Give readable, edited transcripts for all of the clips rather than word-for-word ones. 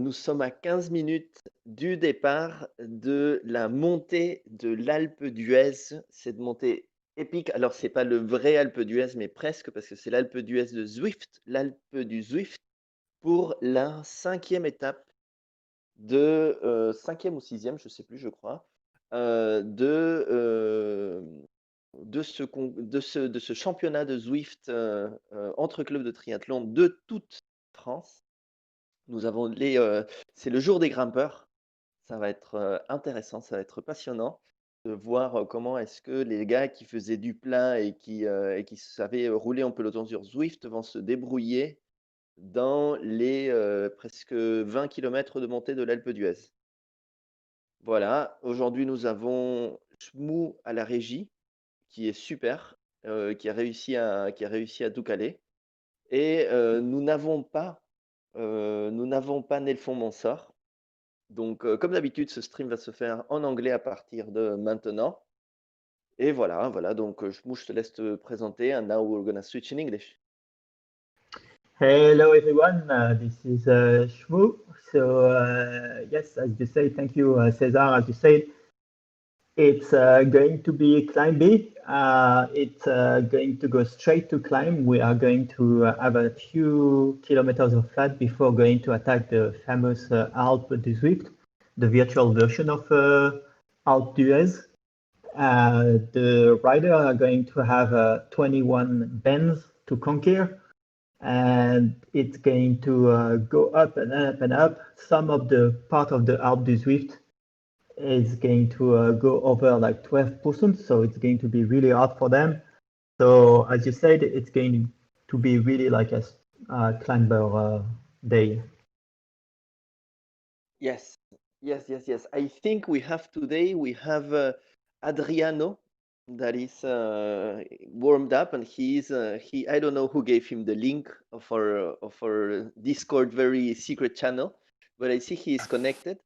nous sommes à 15 minutes du départ de la montée de l'Alpe d'Huez. Cette montée épique. Alors, c'est pas le vrai Alpe d'Huez, mais presque, parce que c'est l'Alpe d'Huez de Zwift, l'Alpe du Zwift, pour la cinquième étape de cinquième ou sixième, je sais plus, je crois, de ce championnat de Zwift entre clubs de triathlon de toute France. Nous avons c'est le jour des grimpeurs. Ça va être intéressant, ça va être passionnant de voir comment est-ce que les gars qui faisaient du plat et qui savaient rouler en peloton sur Zwift vont se débrouiller dans les presque 20 kilomètres de montée de l'Alpe d'Huez. Voilà, aujourd'hui nous avons Shmou à la régie, qui est super, qui a réussi à tout caler. Et nous n'avons pas Nelfon Monsort. Donc, comme d'habitude, ce stream va se faire en anglais à partir de maintenant. Et voilà, voilà. Donc, Shmou, je te laisse te présenter. And now we're gonna switch in English. Hello everyone, this is Shmu. So yes, as you say, thank you, Cesar. As you said, it's going to be climbing. It's going to go straight to climb. We are going to have a few kilometers of flat before going to attack the famous Alpe du Zwift, the virtual version of Alpe d'Huez. The riders are going to have 21 bends to conquer, and it's going to go up and up and up. Some of the part of the Alpe du Zwift is going to go over like 12%, so it's going to be really hard for them. So as you said, it's going to be really like a climber day. Yes, yes, yes, yes. I think we have Adriano that is warmed up, and I don't know who gave him the link of our Discord very secret channel, but I see he is connected.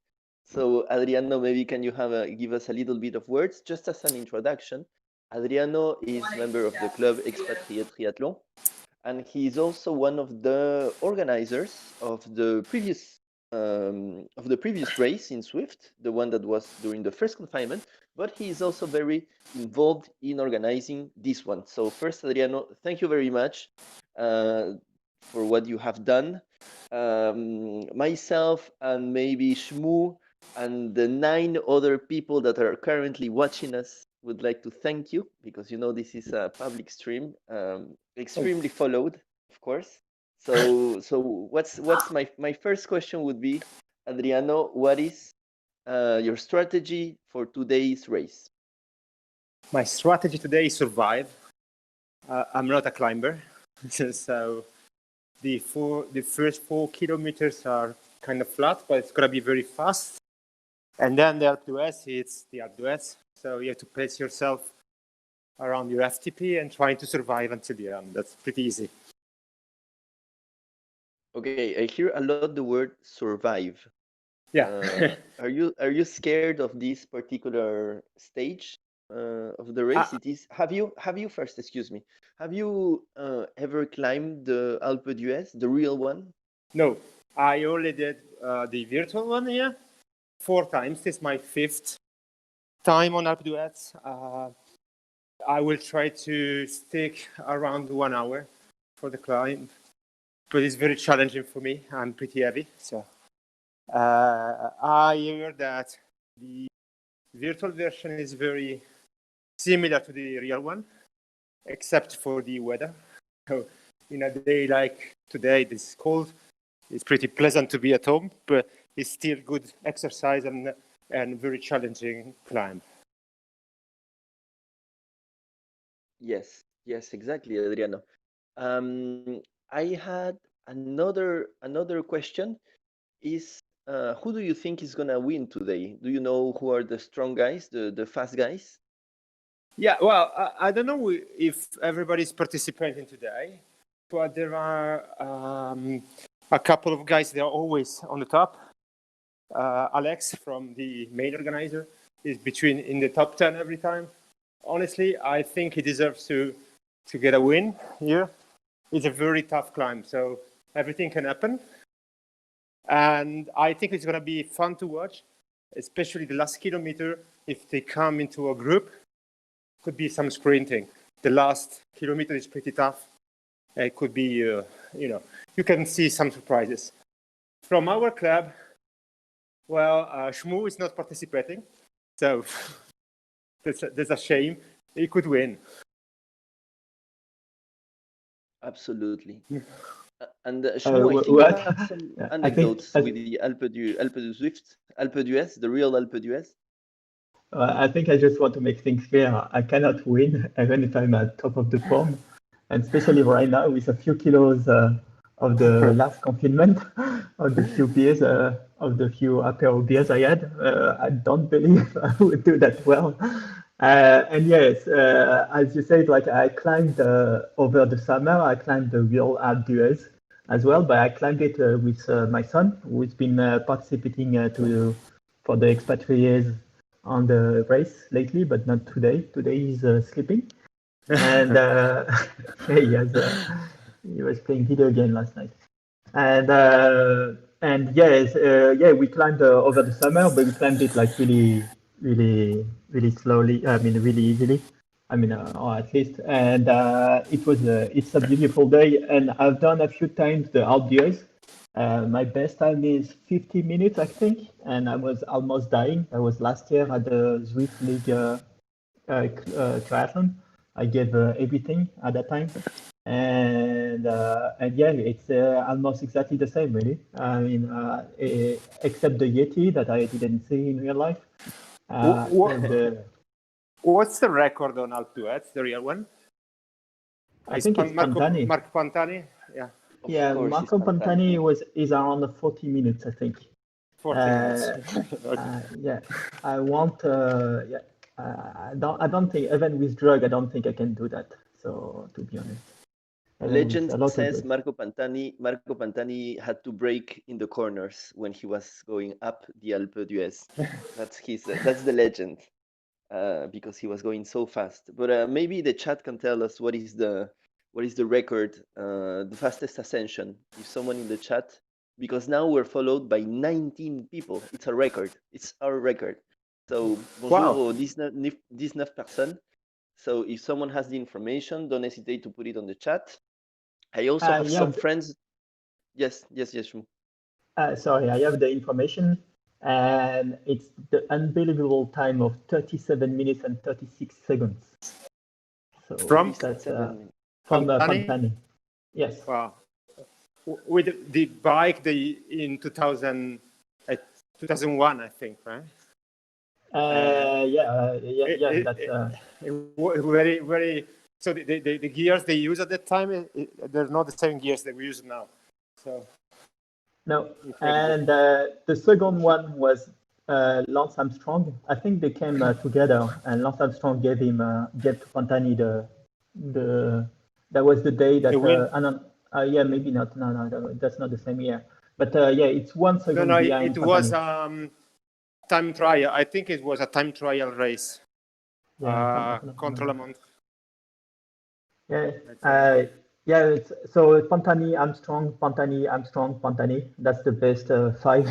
So Adriano, maybe can you give us a little bit of words just as an introduction? Adriano is member of the club ExpaTRIes Triathlon, and he is also one of the organizers of the previous race in Swift, the one that was during the first confinement, but he is also very involved in organizing this one. So first, Adriano, thank you very much for what you have done. Myself and maybe Shmu and the 9 other people that are currently watching us would like to thank you, because this is a public stream, extremely followed, of course. So what's my first question would be, Adriano, what is your strategy for today's race? My strategy today is survive. I'm not a climber, so the first 4 kilometers are kind of flat, but it's gonna be very fast. And then the Alpe d'Huez, it's the Alpe d'Huez, so you have to place yourself around your FTP and trying to survive until the end. That's pretty easy. Okay, I hear a lot the word survive. Yeah. Are you scared of this particular stage of the race? It is. Have you first? Excuse me. Have you ever climbed the Alpe d'Huez, the real one? No, I only did the virtual one. Yeah, 4 times. This is my 5th time on Alpe d'Huez. I will try to stick around 1 hour for the climb, but it's very challenging for me. I'm pretty heavy, so I hear that the virtual version is very similar to the real one, except for the weather. So in a day like today, this is cold. It's pretty pleasant to be at home, but it's still good exercise and very challenging climb. Yes, yes, exactly, Adriano. I had another question. Is who do you think is gonna win today? Do you know who are the strong guys, the fast guys? Yeah, well, I don't know if everybody's participating today, but there are a couple of guys that are always on the top. Alex from the main organizer is in the top 10 every time. Honestly, I think he deserves to get a win here. It's a very tough climb, so everything can happen. And I think it's going to be fun to watch, especially the last kilometer. If they come into a group, could be some sprinting. The last kilometer is pretty tough. It could be, you can see some surprises. From our club, well, Shmu is not participating, so there's a shame. He could win. Absolutely. And Shmu, I think you have some anecdotes with the Alpe du Zwift, Alpe d'Huez, the real Alpe d'Huez. I think I just want to make things clear. I cannot win even if I'm at top of the form, and especially right now with a few kilos of the last confinement, of the few beers, of the few apero beers I had. I don't believe I would do that well. And yes, as you said, like I climbed over the summer, I climbed the real Alpe d'Huez as well, but I climbed it with my son, who's been participating for the ExpaTRIes on the race lately, but not today. Today he's sleeping, and he was playing video game last night. And yes, we climbed over the summer, but we climbed it like really slowly. I mean, really easily. I mean, or at least. And it's a beautiful day, and I've done a few times the Alpe d'Huez. My best time is 50 minutes, I think, and I was almost dying. I was last year at the Zwift League triathlon. I gave everything at that time, and yeah, it's almost exactly the same, really. I mean, except the Yeti that I didn't see in real life. What's the record on Alpe d'Huez, the real one? I think it's Pantani. Marco Pantani, yeah. Yeah, Marco Pantani is around the 40 minutes, I think. 40 minutes. Yeah, I want. I don't think, even with drug, I don't think I can do that. So to be honest, Legend says Marco Pantani had to brake in the corners when he was going up the Alpe d'Huez. That's the legend, because he was going so fast. But maybe the chat can tell us what is the record, the fastest ascension. If someone in the chat, because now we're followed by 19 people. It's a record. It's our record. So bonjour aux 19 personnes. So if someone has the information, don't hesitate to put it on the chat. I also have some friends. Yes, Shmu. Sorry, I have the information, and it's the unbelievable time of 37 minutes and 36 seconds. So from Pantani. Yes. Wow. With the bike in 2001, I think, right? That's very, very. So the gears they use at that time, they're not the same gears that we use now. So no, incredible. And the second one was Lance Armstrong. I think they came together, and Lance Armstrong gave to Pantani that was the day that maybe not. No, that's not the same year. But it's 1 second behind. It was time trial. I think it was a time trial race. Contre Le Monde. So Pantani, Armstrong, Pantani. That's the best 5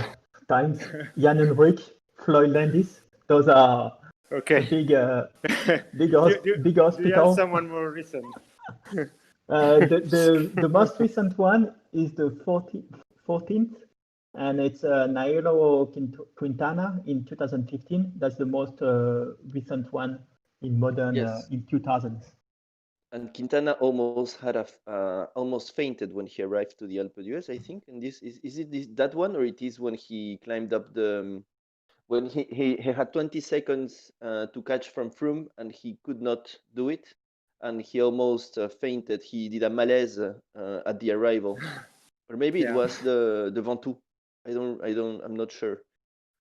times. Jan Ulrich, Floyd Landis. Those are big hospital. Do you have someone more recent? The most recent one is the 14th, and it's Nairo Quintana in 2015. That's the most recent one in modern in 2000s. And Quintana almost fainted when he arrived to the Alpe d'Huez, I think. And is it that one, or it is when he climbed up when he had 20 seconds to catch from Froome and he could not do it, and he almost fainted. He did a malaise at the arrival, or maybe it was the Ventoux. I'm not sure.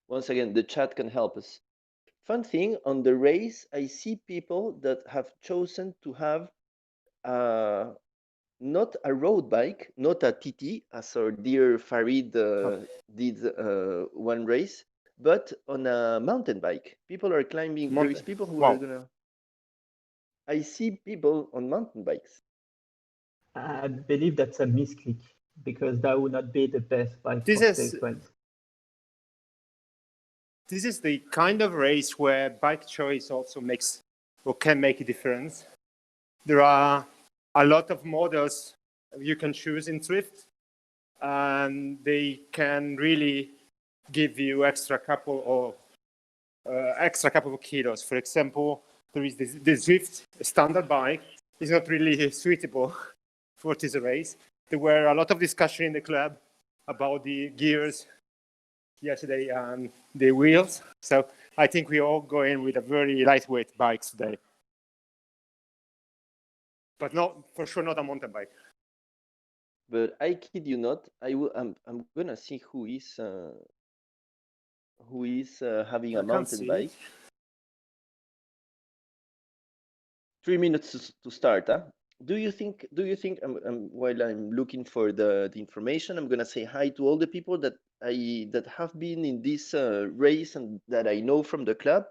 Once again, the chat can help us. Fun thing on the race, I see people that have chosen to have not a road bike, not a TT, as our dear Farid did one race, but on a mountain bike. People are climbing. There is people who are gonna. I see people on mountain bikes. I believe that's a misclick. because that would not be the best bike This for is- today's race. This is the kind of race where bike choice also makes or can make a difference. There are a lot of models you can choose in Zwift, and they can really give you extra couple of kilos. For example, there is the Zwift standard bike is not really suitable for this race. There were a lot of discussion in the club about the gears yesterday and the wheels. So I think we all go in with a very lightweight bikes today. But not, for sure, not a mountain bike. But I kid you not, I'm gonna see who is having I a can't mountain see bike. it. 3 minutes to start, huh? Do you think while I'm looking for the information, I'm gonna say hi to all the people that have been in this race and that I know from the club.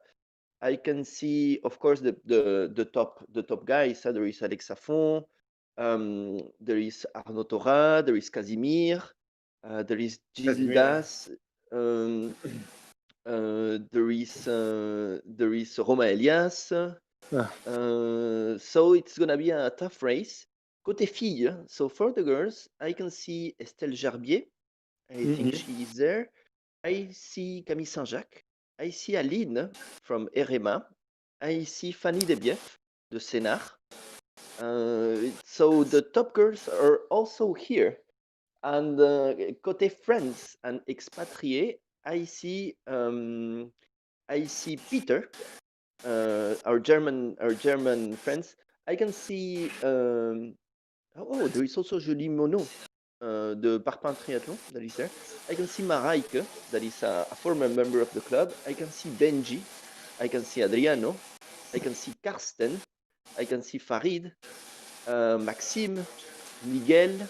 I can see, of course, the top guys. There is Alex Affon, there is Arnaud Thora, there is Casimir, there is Gildas, there is Roma Elias. So it's gonna be a tough race. Côté filles, so for the girls, I can see Estelle Gerbier. I think she is there. I see Camille Saint-Jacques. I see Aline from RMA. I see Fanny Debief de Sénart. So the top girls are also here. And côté friends and expatriés, I see Peter, our German friends. I can see. There is also Julie Monod, the Parpin Triathlon, that is there. I can see Mareike, that is a former member of the club. I can see Benji. I can see Adriano. I can see Karsten. I can see Farid, Maxime, Miguel,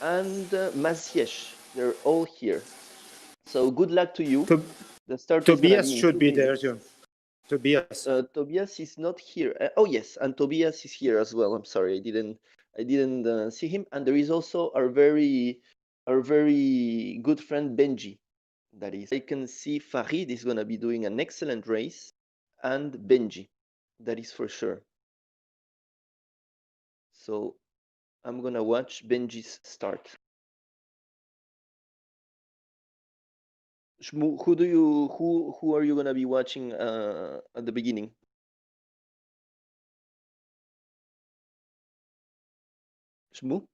and Maziesh. They're all here. So good luck to you. The start is gonna Tobias be in should 2 be there minutes. too. Tobias. Tobias is not here. Oh yes, and Tobias is here as well. I'm sorry, I didn't see him. And there is also our very good friend Benji. That is, I can see Farid is gonna be doing an excellent race, and Benji, that is for sure. So I'm gonna watch Benji's start. Shmu, who are you gonna be watching at the beginning? Shmu?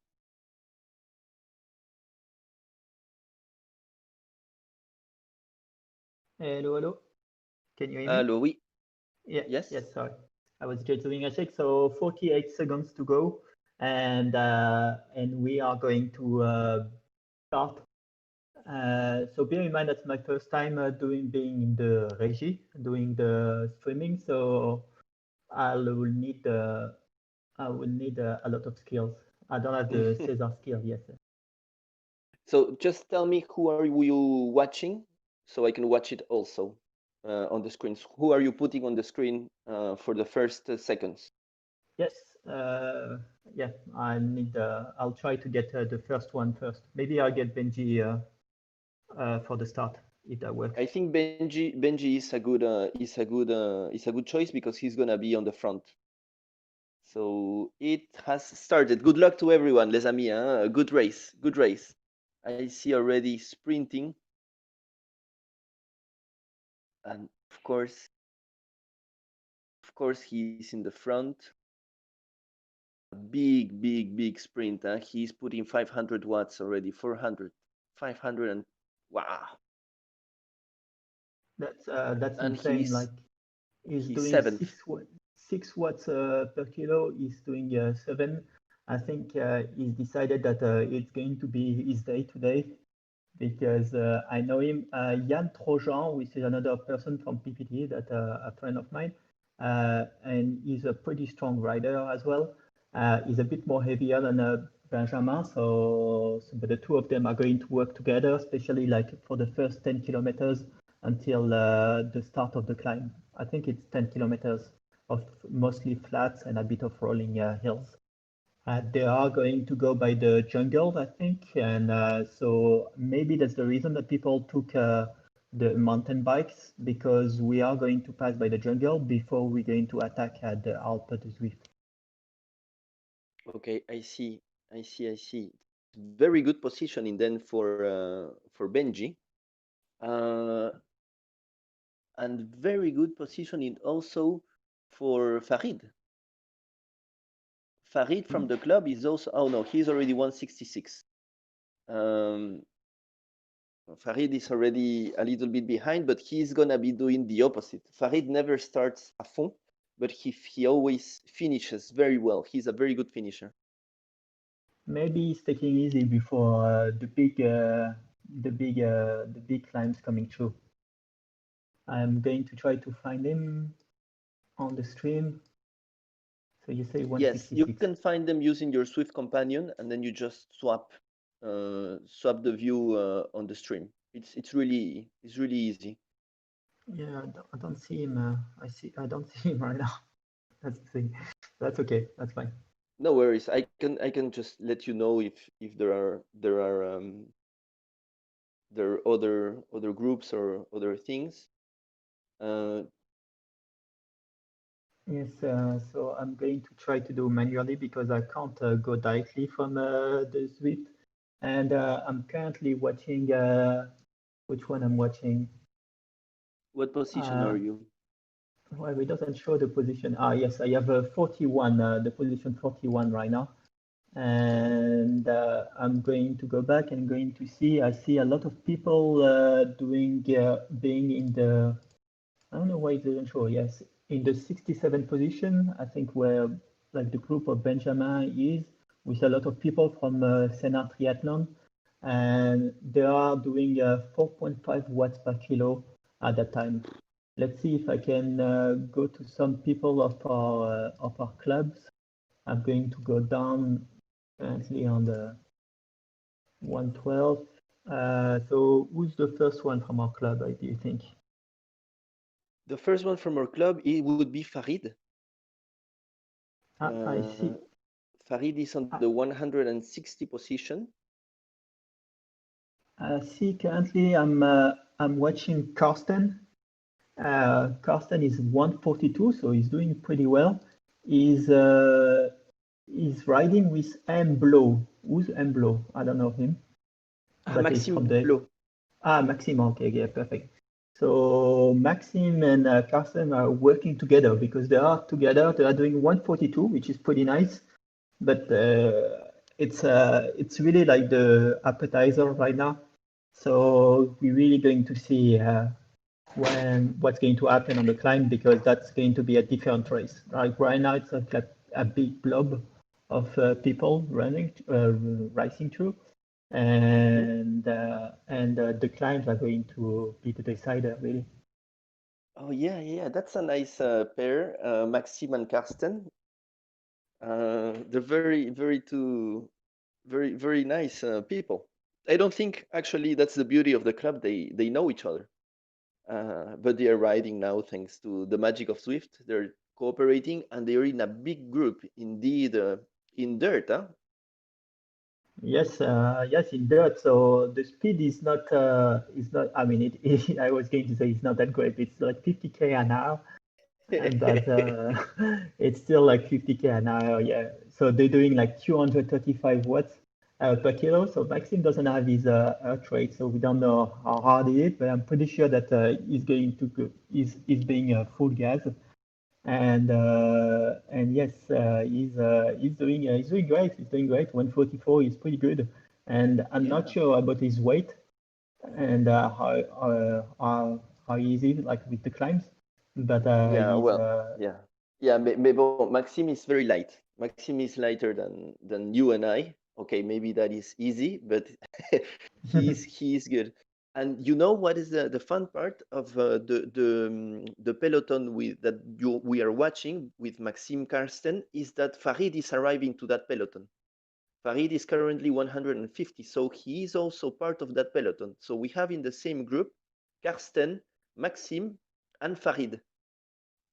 Hello, hello. Can you hear me? Hello, oui. Yeah. Yes. Yes, sorry. I was just doing a check. So 48 seconds to go, and we are going to start. So bear in mind that's my first time being in the régie, doing the streaming. So I will need a lot of skills. I don't have the César skill yet. So just tell me, who are you watching, so I can watch it also on the screens. Who are you putting on the screen for the first seconds? Yes. Yeah. I need. I'll try to get the first one first. Maybe I'll get Benji for the start if that works. I think Benji is a good choice because he's gonna be on the front. So it has started. Good luck to everyone, les amis. Hein? Good race. Good race. I see already sprinting. And of course, he's in the front. Big sprint. Huh? He's putting 500 watts already, 400, 500, and wow. That's And insane. Like he's doing seventh. 6 watts per kilo. He's doing 7. I think he's decided that it's going to be his day today because I know him. Yann Trojan, which is another person from PPT, that a friend of mine, and he's a pretty strong rider as well. He's a bit more heavier than Benjamin, but the two of them are going to work together, especially like for the first 10 kilometers until the start of the climb. I think it's 10 kilometers of mostly flats and a bit of rolling hills. They are going to go by the jungle, I think, and so maybe that's the reason that people took the mountain bikes, because we are going to pass by the jungle before we're going to attack at the Alpe de Zwift. Okay, I see. I see. I see. Very good positioning then for Benji, uh, and very good positioning also for Farid. Farid from the club is also. Oh no, he's already 166. Um, Farid is already a little bit behind, but he's gonna be doing the opposite. Farid never starts à fond, but he always finishes very well. He's a very good finisher. Maybe he's taking easy before the big climbs coming through. I'm going to try to find him on the stream. So you say Yes, you 166. can find them using your Swift companion, and then you just swap the view on the stream. It's really easy. Yeah, I don't see him. I don't see him right now. That's the thing. That's okay. That's fine. No worries. I can just let you know if there are other groups or other things. Uh, Yes, so I'm going to try to do manually because I can't go directly from the Zwift. And I'm currently watching, which one I'm watching? what position are you? Well, it doesn't show the position. Yes, I have 41, the position 41 right now. And I'm going to go back and going to see, I see a lot of people being in the, I don't know why it doesn't show. Yes, in the 67 position, I think where like the group of Benjamin is, with a lot of people from Senna Triathlon, and they are doing 4.5 watts per kilo at that time. Let's see if I can go to some people of our clubs. I'm going to go down currently on the 112. So who's the first one from our club, do you think? The first one from our club, it would be Farid. I see. Farid is on the 160 position. See, currently I'm watching Karsten. Karsten is 142, so he's doing pretty well. He's riding with M. Blow. Who's M. Blow? I don't know him, but he's Maxime from the Blot. Maxime. Okay, yeah, perfect. So Maxime and Karsten are working together because they are together. They are doing 142, which is pretty nice. But it's really like the appetizer right now. So we're really going to see what's going to happen on the climb, because that's going to be a different race. Like right now, it's like a big blob of people racing through, and the climbs are going to be the decider, really. Oh yeah, that's a nice pair, Maxime and Karsten. They're very nice people. I don't think actually that's the beauty of the club. They know each other, but they are riding now thanks to the magic of Swift. They're cooperating and they're in a big group indeed, in dirt, huh? Yes, in dirt. So the speed is not. I mean, I was going to say it's not that great. It's like 50k an hour, but it's still like 50k an hour. Yeah. So they're doing like 235 watts per kilo. So Maxime doesn't have his heart rate, so we don't know how hard he is. But I'm pretty sure that he's going to go. He's being full gas, and yes, he's doing great. He's doing great. 144 is pretty good, and I'm not Yeah. sure about his weight and how easy like with the climbs, but Yeah, he's well, yeah. Yeah, mais bon, Maxime is very light. Maxime is lighter than you and I. Okay, maybe that is easy, but he is good. And you know what is the fun part of the peloton we are watching with Maxime Karsten is that Farid is arriving to that peloton. Farid is currently 150, so he is also part of that peloton. So we have in the same group Karsten, Maxime, and Farid.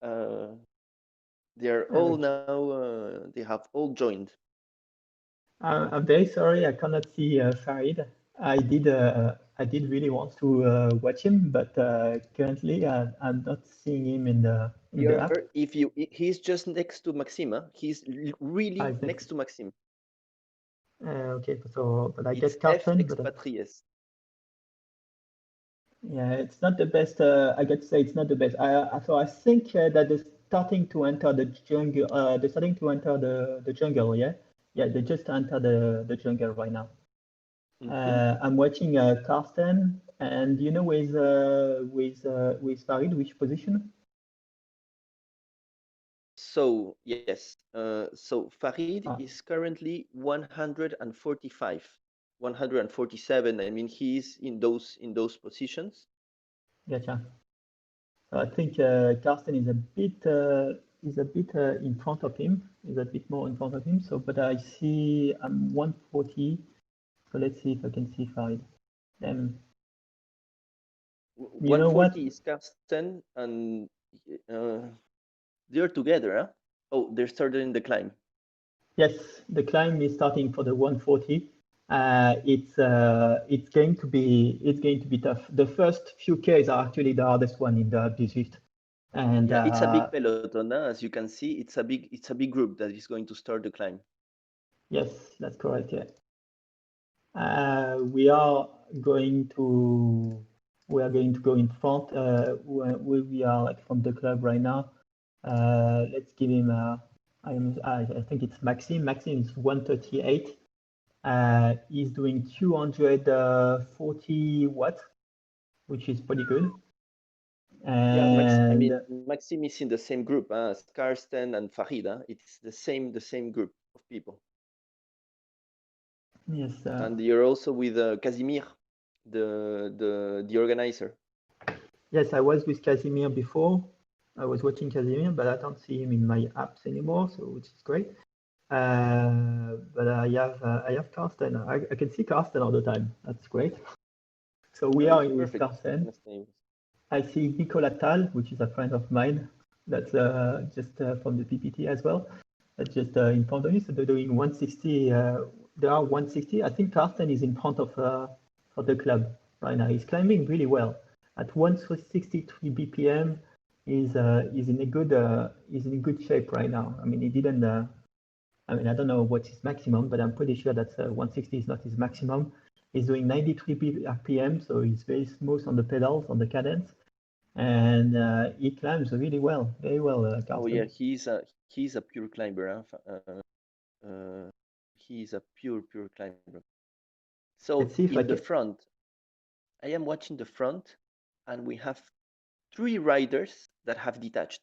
Uh, they are all okay. now. They have all joined. I'm very sorry, I cannot see Farid. I did really want to watch him, but currently I'm not seeing him in the app. He's just next to Maxime. Huh? He's really It's next to Maxime. Okay, so but I It's get Carlton, but ExpaTRIes. yeah, it's not the best. I get to say it's not the best. So I think that they're starting to enter the jungle. They're starting to enter the jungle. Yeah, yeah, they just enter the jungle right now. I'm watching Carsten, and you know with Farid, which position? So yes, so Farid Ah, is currently 145, 147. I mean, he's in those positions. gotcha. So I think Carsten is a bit in front of him. Is a bit more in front of him. So, but I see I'm 140. So let's see if I can see Farid. You know what? 140 is Karsten, and uh, they're together, huh? Oh, they're starting the climb. Yes, the climb is starting for the 140. It's going to be tough. The first few Ks are actually the hardest one in the Swift. And Yeah, it's a big peloton, huh? As you can see. It's a big group that is going to start the climb. yes, that's correct. Yeah. We are going to go in front. We are like from the club right now. Let's give him. I think it's Maxime. Maxime is 138. He's doing 240 watts, which is pretty good. Yeah, And Maxime is in the same group as Karsten and Farid. Huh? It's the same group of people. yes, And you're also with Casimir, the organizer. yes, I was with Casimir before. I was watching Casimir, but I don't see him in my apps anymore, so which is great. But I have Carsten. I can see Carsten all the time. That's great. So we are with Perfect. Carsten. I see Nicolas Tal, which is a friend of mine. That's just from the PPT as well. That's just in front of me. So they're doing 160. They are 160. I think Carsten is in front of the club right now. He's climbing really well at 163 BPM. He's in a good shape right now. I mean, he didn't. I mean, I don't know what's his maximum, but I'm pretty sure that 160 is not his maximum. He's doing 93 RPM, so he's very smooth on the pedals, on the cadence, and he climbs really well, very well. Oh yeah, he's a pure climber. Huh? He's a pure climber. So Let's see if I in the can. front, I am watching the front, and we have 3 riders that have detached.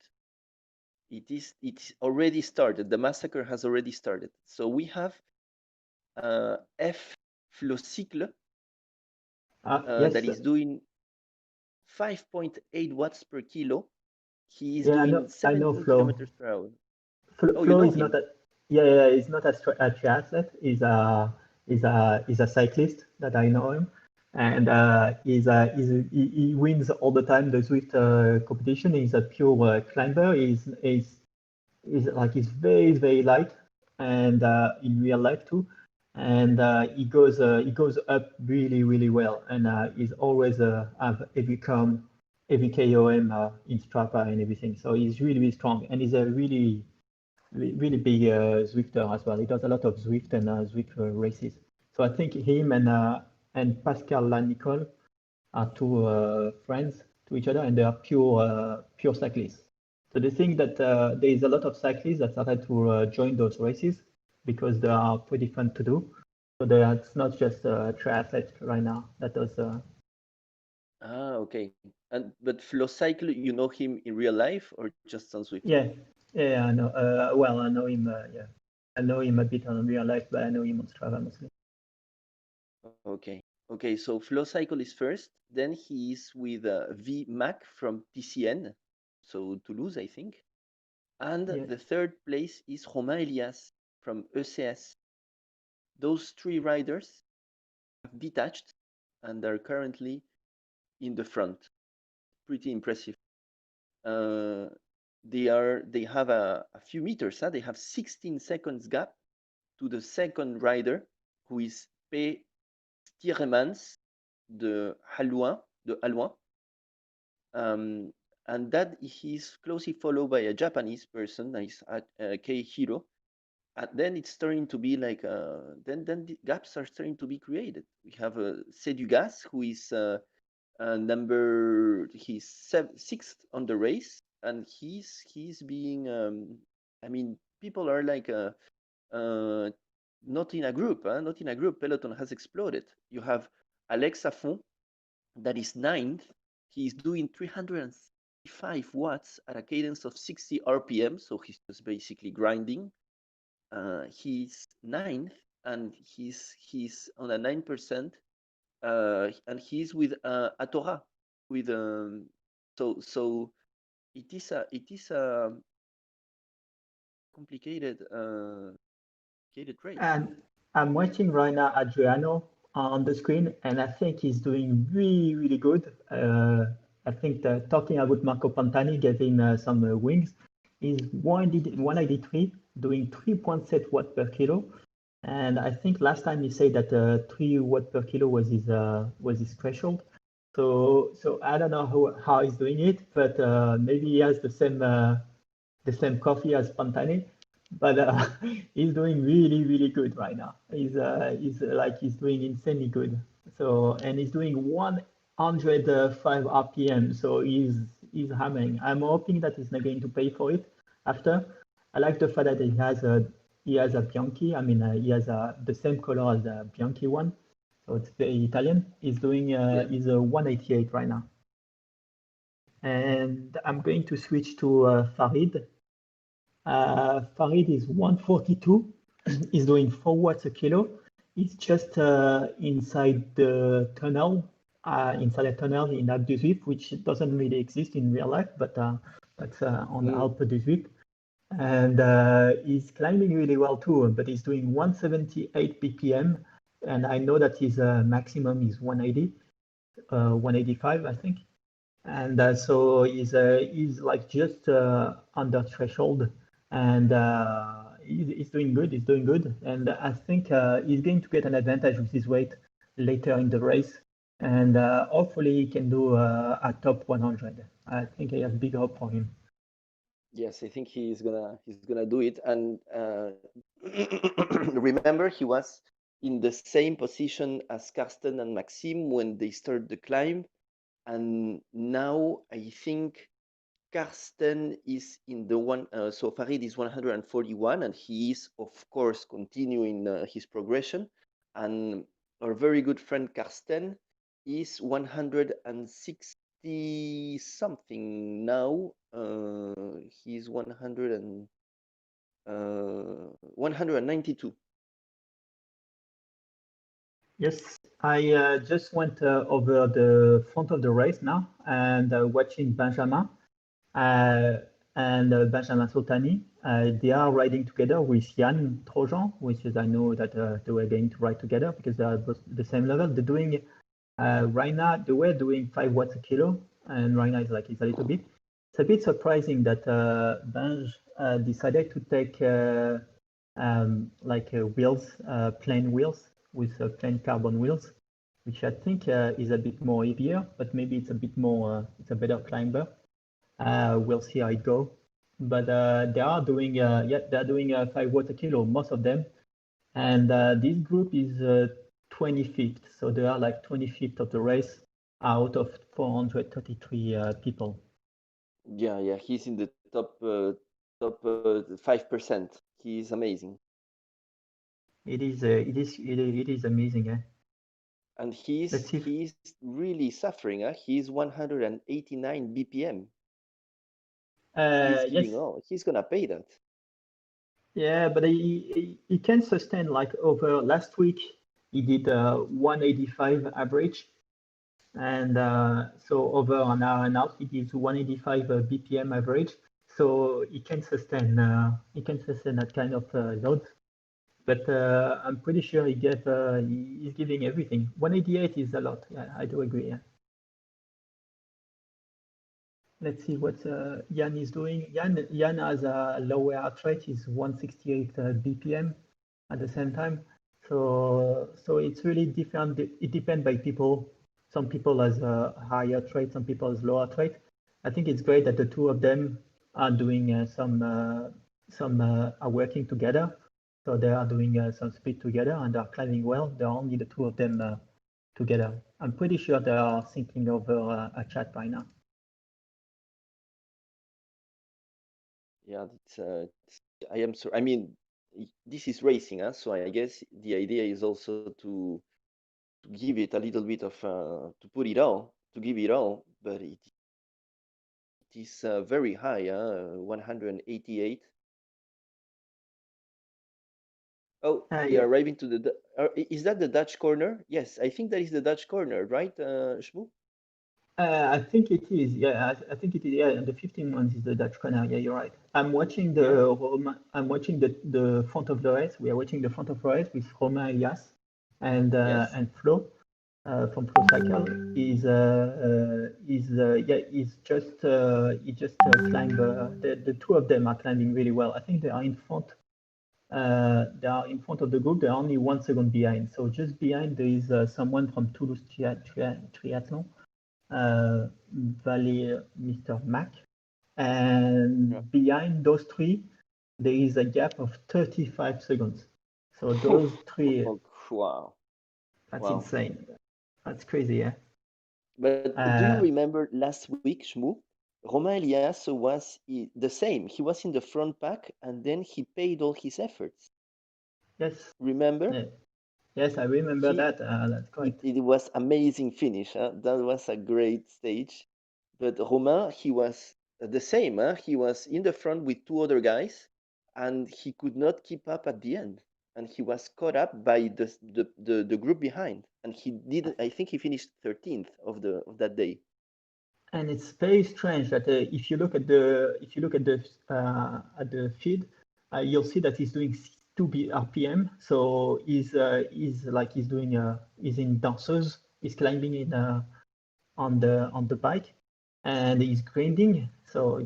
It's already started. The massacre has already started. So we have F Flocycle Yes, that is doing 5.8 watts per kilo. He is yeah, doing I know 17 Flo. kilometers per hour. Oh, you Flo know is not him? a he's not a triathlete. He's a cyclist that I know him, and he wins all the time the Zwift competition. He's a pure climber. He's very light, and in real life too, and he goes up really well, and he's always have every KOM in Strava and everything. So he's really strong, and he's a really big Zwifter as well. He does a lot of Zwift and Zwift races. So I think him and Pascal Lanicole are two friends to each other, and they are pure cyclists. So they think that there is a lot of cyclists that started to join those races because they are pretty fun to do. So it's not just a triathlete right now that does. Okay. But Flocycle, you know him in real life or just on Swift? Yeah, I know. Well, I know him. Yeah, I know him a bit on real life, but I know him on Strava mostly. Okay. So Flocycle is first. Then he is with V Mac from TCN, so Toulouse, I think. And Yeah. the third place is Romain Elias from ECS. Those 3 riders have detached and are currently in the front. Pretty impressive. They have a few meters. Huh? They have 16 seconds gap to the second rider, who is P. Stieremans de Halouin. And that he's closely followed by a Japanese person, that is Kei Hiro. And then it's starting to be like, then the gaps are starting to be created. We have Sedugas, who is he's sixth on the race, and he's being, I mean, people are like, not in a group, not in a group. Peloton has exploded. You have Alex Affon, that is ninth. He's doing 365 watts at a cadence of 60 RPM, so he's just basically grinding. He's ninth, and he's on a 9%, and he's with Atora, with so it is a complicated race. And I'm watching right now Adriano on the screen, and I think he's doing really good. I think talking about Marco Pantani getting some wings, he's 183, doing 3.7 watts per kilo. And I think last time he said that 3 watts per kilo was his threshold. So I don't know how he's doing it, but maybe he has the same coffee as Pantani. But he's doing really good right now. He's doing insanely good. So, and he's doing 105 RPM. So he's hammering. I'm hoping that he's not going to pay for it after. I like the fact that he has a Bianchi. I mean, he has the same color as the Bianchi one. So it's very Italian. He's doing he's a 188 right now. And I'm going to switch to Farid. Farid is 142. He's doing 4 watts a kilo. It's just inside the tunnel, in Alpe d'Huez, which doesn't really exist in real life, but that's on Alpe d'Huez. And he's climbing really well too, but he's doing 178 BPM. And I know that his maximum is 180, 185, I think. And so he's like just under threshold. And he's doing good. He's doing good, and I think he's going to get an advantage with his weight later in the race, and hopefully he can do a top 100. I think I have big hope for him. Yes, I think he's gonna do it. And remember, he was in the same position as Karsten and Maxime when they started the climb, and now I think Karsten is in the one, so Farid is 141, and he is, of course, continuing his progression. And our very good friend Karsten is 160 something now. He's 192. Yes, I just went over the front of the race now and watching Benjamin. And Benjamin Soltani, they are riding together with Yann Trojan, which is, I know that they were going to ride together because they are both the same level. They're doing, right now, they were doing 5 watts a kilo, and right now it's a little bit. It's a bit surprising that Benj decided to take wheels, plain wheels with plain carbon wheels, which I think is a bit more heavier, but maybe it's a bit more, it's a better climber. We'll see how it goes. But they are doing, they're doing 5 watts a kilo, most of them. And this group is 25th. So they are like 25th of the race out of 433 people. Yeah, he's in the top 5%. He's amazing. It is amazing, eh? And he's really suffering. He's 189 BPM. He's gonna pay that. Yeah, but he can sustain, like over last week he did 185 average, and so over an hour and a half he did 185 BPM average. So he can sustain that kind of load. But I'm pretty sure he's giving everything. 188 is a lot. Yeah, I do agree. Yeah. Let's see what Yann is doing. Yann has a lower heart rate. He's 168 BPM. at the same time. So it's really different. It depends by people. Some people has a higher trait, some people has lower trait. I think it's great that the two of them are doing some are working together. So they are doing some speed together and they are climbing well. They're only the two of them together. I'm pretty sure they are thinking over a chat by now. Yeah, I am so. I mean, this is racing, huh? So I guess the idea is also to give it a little bit of to put it all, to give it all, but it is very high, 188. Oh, they Yeah. are arriving to the. Is that the Dutch corner? Yes, I think that is the Dutch corner, right, Shmu? I think it is. Yeah, I think it is. Yeah, and the 15 ones is the Dutch corner. Yeah, you're right. I'm watching I'm watching the front of the race. We are watching the front of the race with Romain Elias and Yes. Flo from Pro Cycle. He's he just climbed. The two of them are climbing really well. I think they are in front. They are in front of the group. They're only 1 second behind. So just behind there is someone from Toulouse Triathlon. Mr. Mac. And behind those three, there is a gap of 35 seconds. So those three, Wow. that's insane. That's crazy, yeah? But do you remember last week, Shmu? Romain Elias was the same. He was in the front pack and then he paid all his efforts. Yes. Remember? Yeah. Yes, I remember that. That's correct. It was amazing finish. Huh? That was a great stage. But Romain, he was the same. Huh? He was in the front with two other guys, and he could not keep up at the end. And he was caught up by the group behind. And he did. I think he finished 13th of that day. And it's very strange that if you look at the feed, you'll see that he's doing 2 RPM. So he's in dancers. He's climbing in on the bike, and he's grinding. So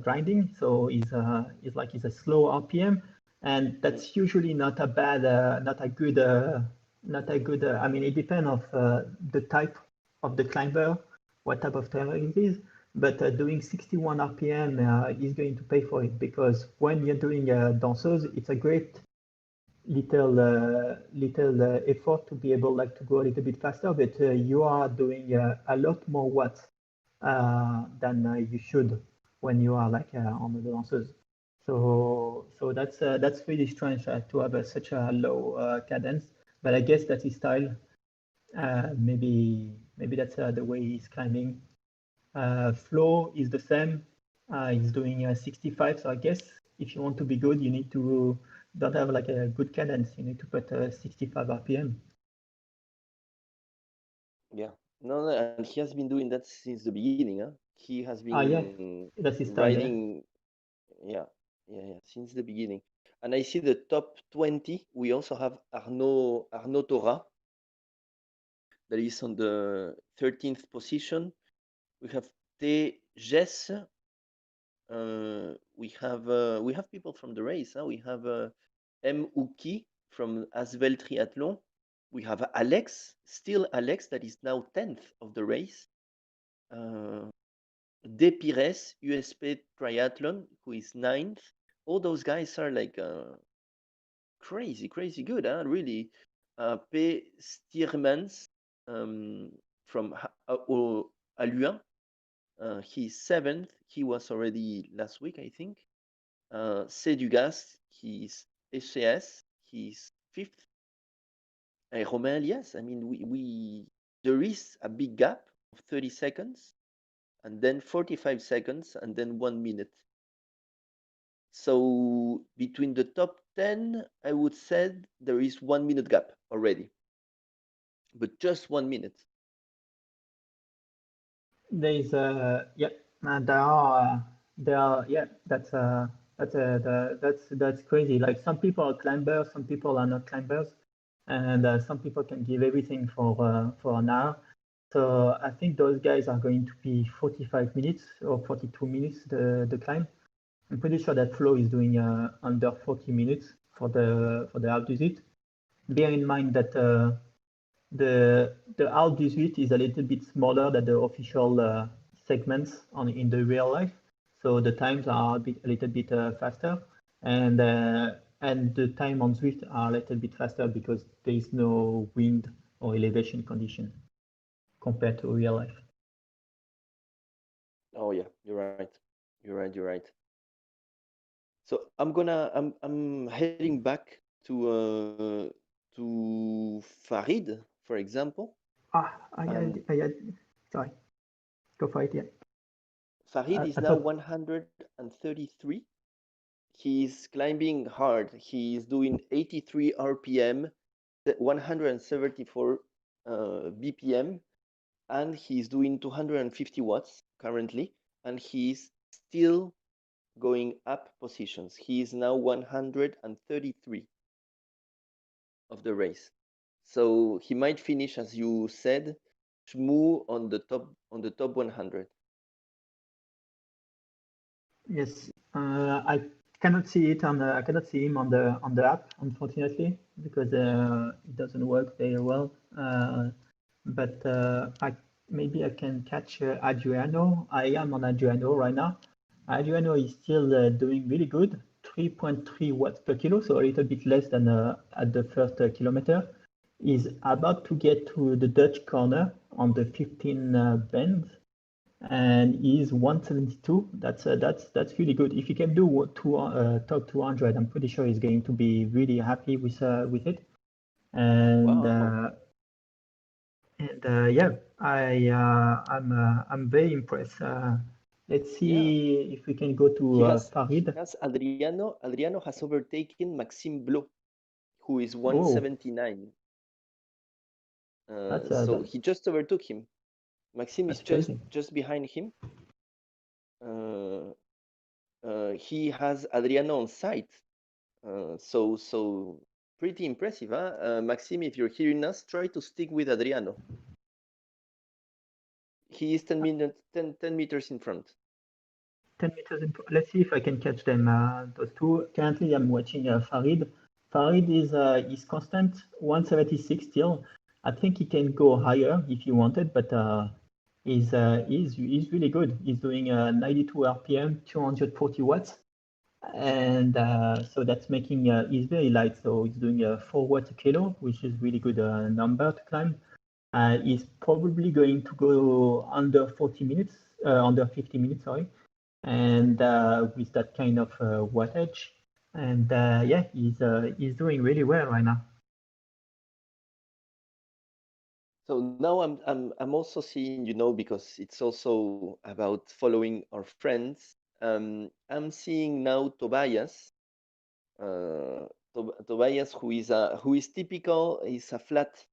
he's a slow RPM, and that's usually not a bad, not a good. I mean, it depends of the type of the climber, what type of terrain it is. But doing 61 RPM is going to pay for it, because when you're doing dancers, it's a great little effort to be able to go a little bit faster, but you are doing a lot more watts than you should when you are on the dancers. So that's really strange to have such a low cadence. But I guess that's his style. Maybe that's the way he's climbing. Flow is the same. He's doing 65. So I guess if you want to be good, you need to don't have a good cadence. You need to put 65 RPM. Yeah. No, and he has been doing that since the beginning. Huh? He has been that's his style, riding. Yeah, since the beginning. And I see the top 20. We also have Arnaud Tora, that is on the 13th position. We have T. Jess. We have people from the race. Huh? We have M. Uki from Asvel Triathlon. We have Alex, still Alex, that is now 10th of the race. De Pires, USP Triathlon, who is 9th. All those guys are crazy good, huh? Really. P. Stiermans from Aluin. He's 7th. He was already last week, I think. C. Dugas, he's SCS. He's 5th. And Romain Elias, I mean, there is a big gap of 30 seconds, and then 45 seconds, and then 1 minute. So between the top 10, I would say there is 1 minute gap already, but just 1 minute. There is that's crazy. Like, some people are climbers, some people are not climbers, and some people can give everything for an hour. So I think those guys are going to be 45 minutes or 42 minutes the climb. I'm pretty sure that Flo is doing under 40 minutes for the Alp Visit. bear in mind that the Alp 18 is a little bit smaller than the official segments in the real life, so the times are a little bit faster, and the time on Zwift are a little bit faster because there is no wind or elevation condition compared to real life. Oh yeah, you're right. You're right. So I'm heading back to Farid, for example. Sorry, go for it. Yeah. Farid is now 133. He's climbing hard. He's doing 83 RPM, 174 BPM, and he's doing 250 watts currently, and he's still going up positions. He is now 133 of the race. So he might finish, as you said, Shmoo on the top 100. Yes, I cannot see it I cannot see him on the app, unfortunately, because it doesn't work very well. But maybe I can catch Adriano. I am on Adriano right now. Adriano is still doing really good, 3.3 watts per kilo, so a little bit less than at the first kilometer. Is about to get to the Dutch corner on the 15 bend, and he's 172. That's really good. If he can do top 200, I'm pretty sure he's going to be really happy with it. And wow. Yeah, I'm very impressed. Let's see if we can go to Farid. Adriano has overtaken Maxime Blot, who is 179. So he just overtook him. Maxime is just behind him. He has Adriano on sight. So pretty impressive, huh? Maxime, if you're hearing us, try to stick with Adriano. He is 10 meters in front. 10 meters in front. Let's see if I can catch them, those two. Currently, I'm watching Farid. Farid is constant, 176 still. I think he can go higher if he wanted, but he's really good. He's doing 92 RPM, 240 watts. And so that's making, he's very light, so he's doing 4 watts a kilo, which is really good number to climb. He's probably going to go under 40 minutes, under 50 minutes, sorry. And with that kind of wattage. And yeah, he's doing really well right now. So now I'm also seeing, because it's also about following our friends. I'm seeing now Tobias. Tobias, who is typical, is a flat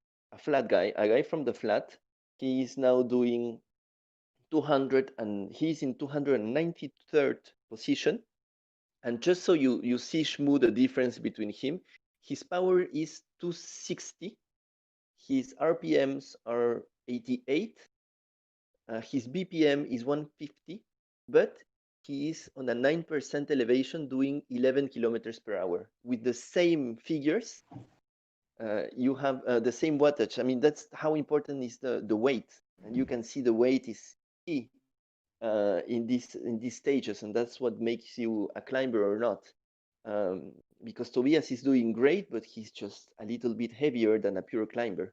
guy, a guy from the flat. He is now doing 200, and he's in 293rd position. And just so you see, Shmoo, the difference between him, his power is 260. His RPMs are 88. His BPM is 150, but he is on a 9% elevation doing 11 kilometers per hour. With the same figures, you have the same wattage. I mean, that's how important is the weight. And you can see the weight is key in these stages, and that's what makes you a climber or not. Because Tobias is doing great, but he's just a little bit heavier than a pure climber.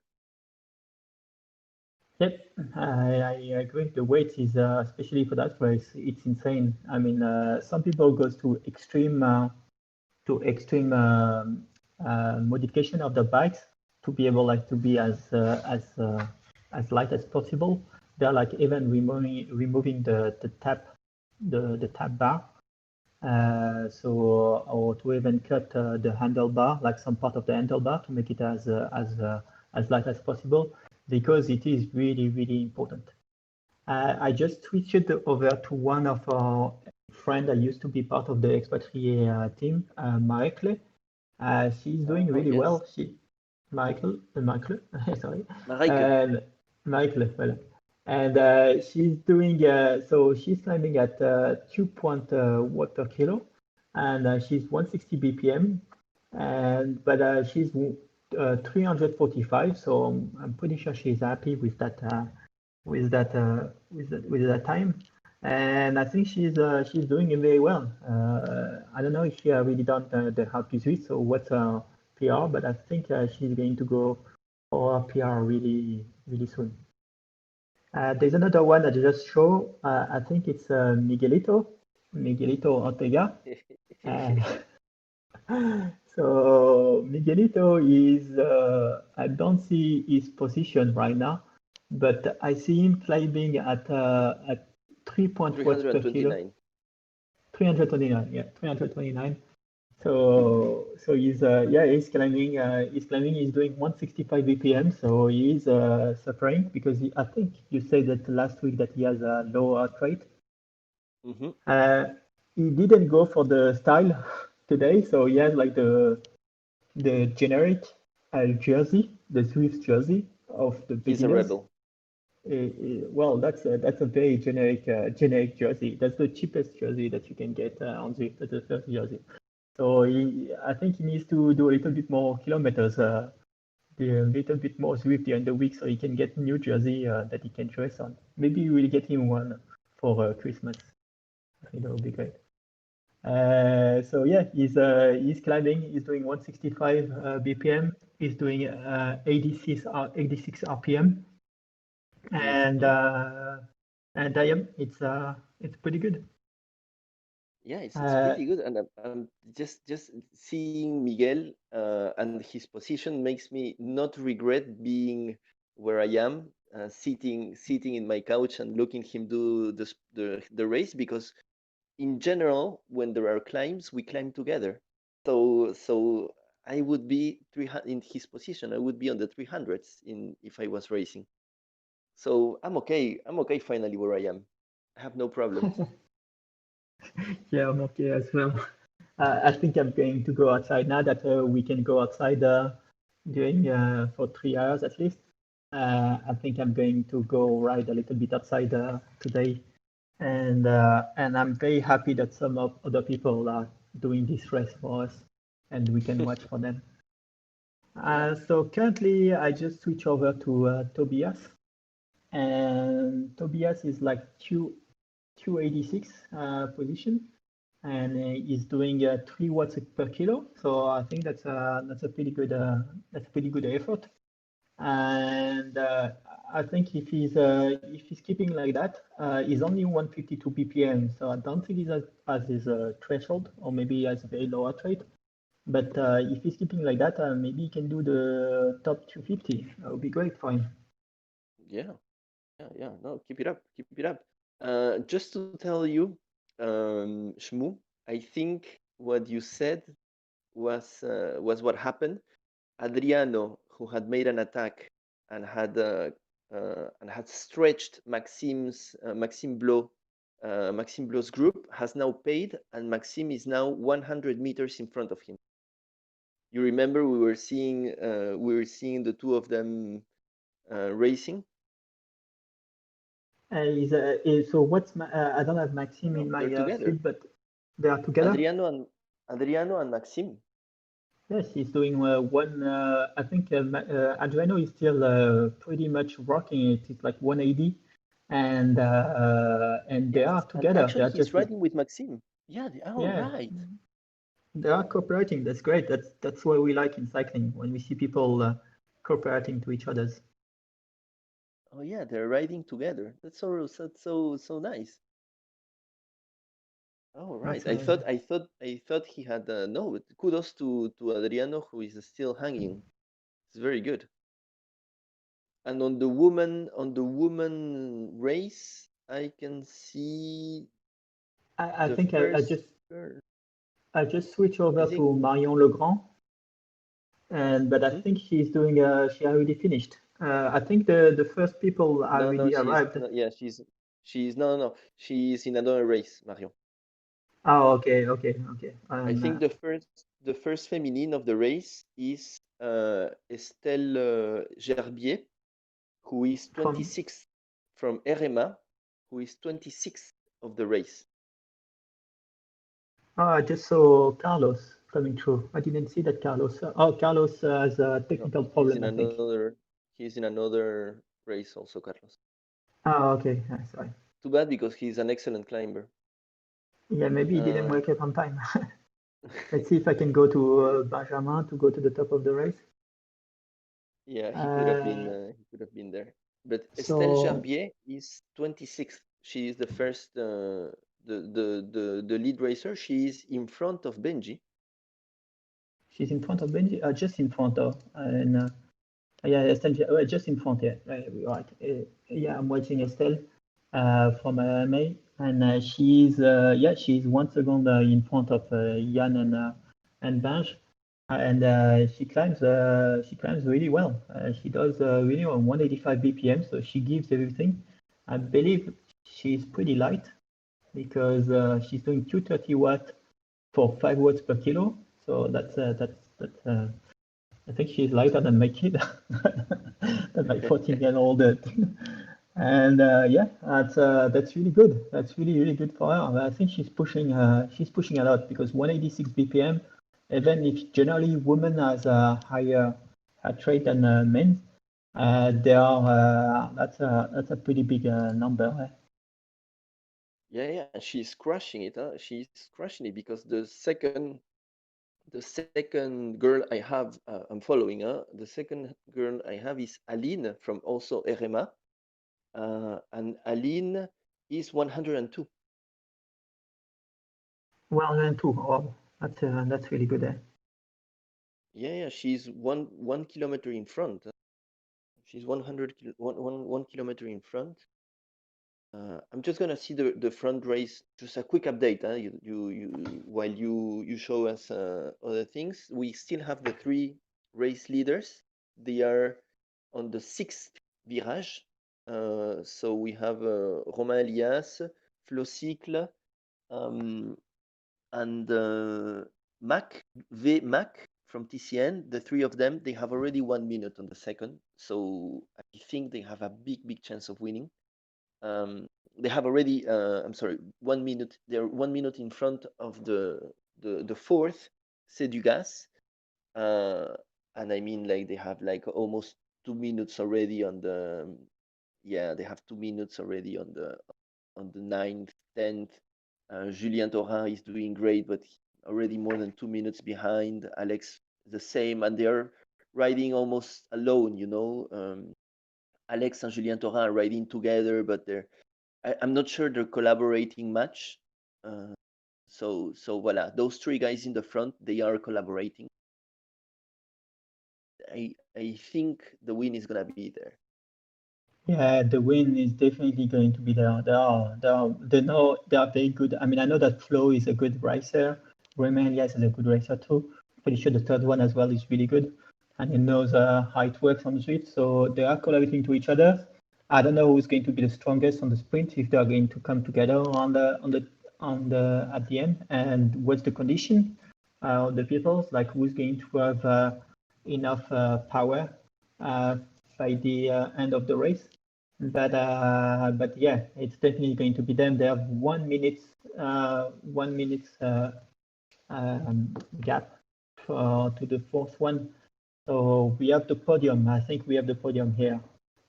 Yep, I agree. The weight is, especially for that race, it's insane. I mean, some people go to extreme modification of the bikes to be able to be as light as possible. They're even removing the tap bar, or to even cut the handlebar, some part of the handlebar, to make it as light as possible, because it is really, really important. I just switched over to one of our friends that used to be part of the ExpaTRIes team, Marekle. She's doing really well. Marekle, sorry. Marekle, well. And she's doing, so she's climbing at 2 watt per kilo, and she's 160 BPM. But she's 345. So I'm pretty sure she's happy with that time, and I think she's doing it very well. I don't know if she already done the half Swiss or what's her PR, but I think she's going to go for a PR really soon. There's another one that I just show. I think it's Miguelito Ortega. So Miguelito is, I don't see his position right now, but I see him climbing at 3.4 per kilo. 329, yeah, 329. So he's he's climbing. He's doing 165 BPM. So he's suffering because I think you said that last week that he has a low heart rate. He didn't go for the style today, so he has like the generic jersey, the Swift jersey of the beginners. He's a rebel. Well, that's a very generic jersey. That's the cheapest jersey that you can get on Swift. That's the first jersey. So I think he needs to do a little bit more kilometers, a little bit more Swift during the week, so he can get new jersey that he can dress on. Maybe we will get him one for Christmas. I think that would be great. So yeah, he's climbing. He's doing 165 BPM. He's doing 86 RPM, and it's pretty good. Yeah, it's pretty good, and I'm just seeing Miguel and his position makes me not regret being where I am, sitting in my couch and looking him do the race, because in general, when there are climbs, we climb together. So I would be 300 in his position. I would be on the 300s if I was racing. So I'm okay. I'm okay finally where I am. I have no problems. Yeah, I'm okay as well. I think I'm going to go outside now that we can go outside during for 3 hours at least. I think I'm going to go ride a little bit outside today, and I'm very happy that some of other people are doing this race for us, and we can watch for them. So currently, I just switch over to Tobias, and Tobias is like 286 position, and he's doing 3 watts per kilo. So I think that's a pretty good effort. And I think if he's keeping like that, he's only 152 BPM. So I don't think he's as his threshold, or maybe he has a very low heart rate. But if he's keeping like that, maybe he can do the top 250. That would be great for him. Yeah. No, keep it up. Just to tell you, Shmu, I think what you said was what happened. Adriano, who had made an attack and had stretched Maxime Blau's group, has now paid, and Maxime is now 100 meters in front of him. You remember we were seeing the two of them racing. So what's I don't have Maxime in my feed, but they are together. Adriano and Maxime. Yes, he's doing one. I think Adriano is still pretty much rocking it. It's like 180, and they are together. Actually, he's riding with Maxime. Yeah, right. They are cooperating. That's great. That's what we like in cycling, when we see people cooperating to each other's. Oh yeah, they're riding together. That's so nice. Oh right. I thought he had no. But kudos to Adriano, who is still hanging. It's very good. And on the woman race, I can see. I think I just switch over to Marion Legrand, but I think she's doing. She already finished. I think the first people already arrived. She's in another race, Marion. Oh, okay. I think the first feminine of the race is Estelle Gerbier, who is 26th from RMA, who is 26th of the race. I just saw Carlos coming through. I didn't see that Carlos. Oh, Carlos has a technical problem, I think. He's in another race also, Carlos. Oh, okay. Sorry. Too bad because he's an excellent climber. Yeah, maybe he didn't wake up on time. Let's see if I can go to Benjamin to go to the top of the race. Yeah, he could have been there. But Estelle So Gerbier is 26th. She is the first, the lead racer. She is in front of Benji. she's in front of Benji, just in front of, and yeah, Estelle, just in front. Yeah, right. Yeah, I'm watching Estelle from May, and she's she's 1 second in front of Jan and Benj. And she climbs really well. She does really well, 185 BPM, so she gives everything. I believe she's pretty light because she's doing 230 watts for 5 watts per kilo. So that's I think she's lighter than my kid, than my 14-year-old. And yeah, that's really good. That's really good for her. I think she's pushing a lot because 186 BPM. Even if generally women has a higher heart rate than men, that's a pretty big number. Yeah, she's crushing it. Huh? She's crushing it because the second girl I have, I'm following. The second girl I have is Aline from also RMA, and Aline is 102. 102. Oh, that's really good. Yeah, she's one kilometer in front. She's 1 kilometer in front. I'm just gonna see the front race. Just a quick update. While you show us other things, we still have the 3 race leaders. They are on the 6th virage. So we have Romain Elias, Flocycle, and Mac from TCN. The 3 of them, they have already 1 minute on the second. So I think they have a big chance of winning. They have already, I'm sorry, 1 minute. They're 1 minute in front of the 4th, Sedugas. And I mean, like, they have like almost 2 minutes already on the, they have 2 minutes already on the 9th, 10th. Julien Thorin is doing great, but already more than 2 minutes behind. Alex, the same, and they're riding almost alone, Alex and Julien Thorin are riding together, but I'm not sure they're collaborating much. So voila, those 3 guys in the front, they are collaborating. I think the win is gonna be there. Yeah, the win is definitely going to be there. They are very good. I mean, I know that Flo is a good racer. Romain Elias is a good racer too. Pretty sure the third one as well is really good, and he knows how it works on the street. So they are collaborating to each other. I don't know who's going to be the strongest on the sprint, if they are going to come together at the end, and what's the condition of the people, like who's going to have enough power by the end of the race. But yeah, it's definitely going to be them. They have 1 minute gap to the 4th one. So we have the podium. I think we have the podium here.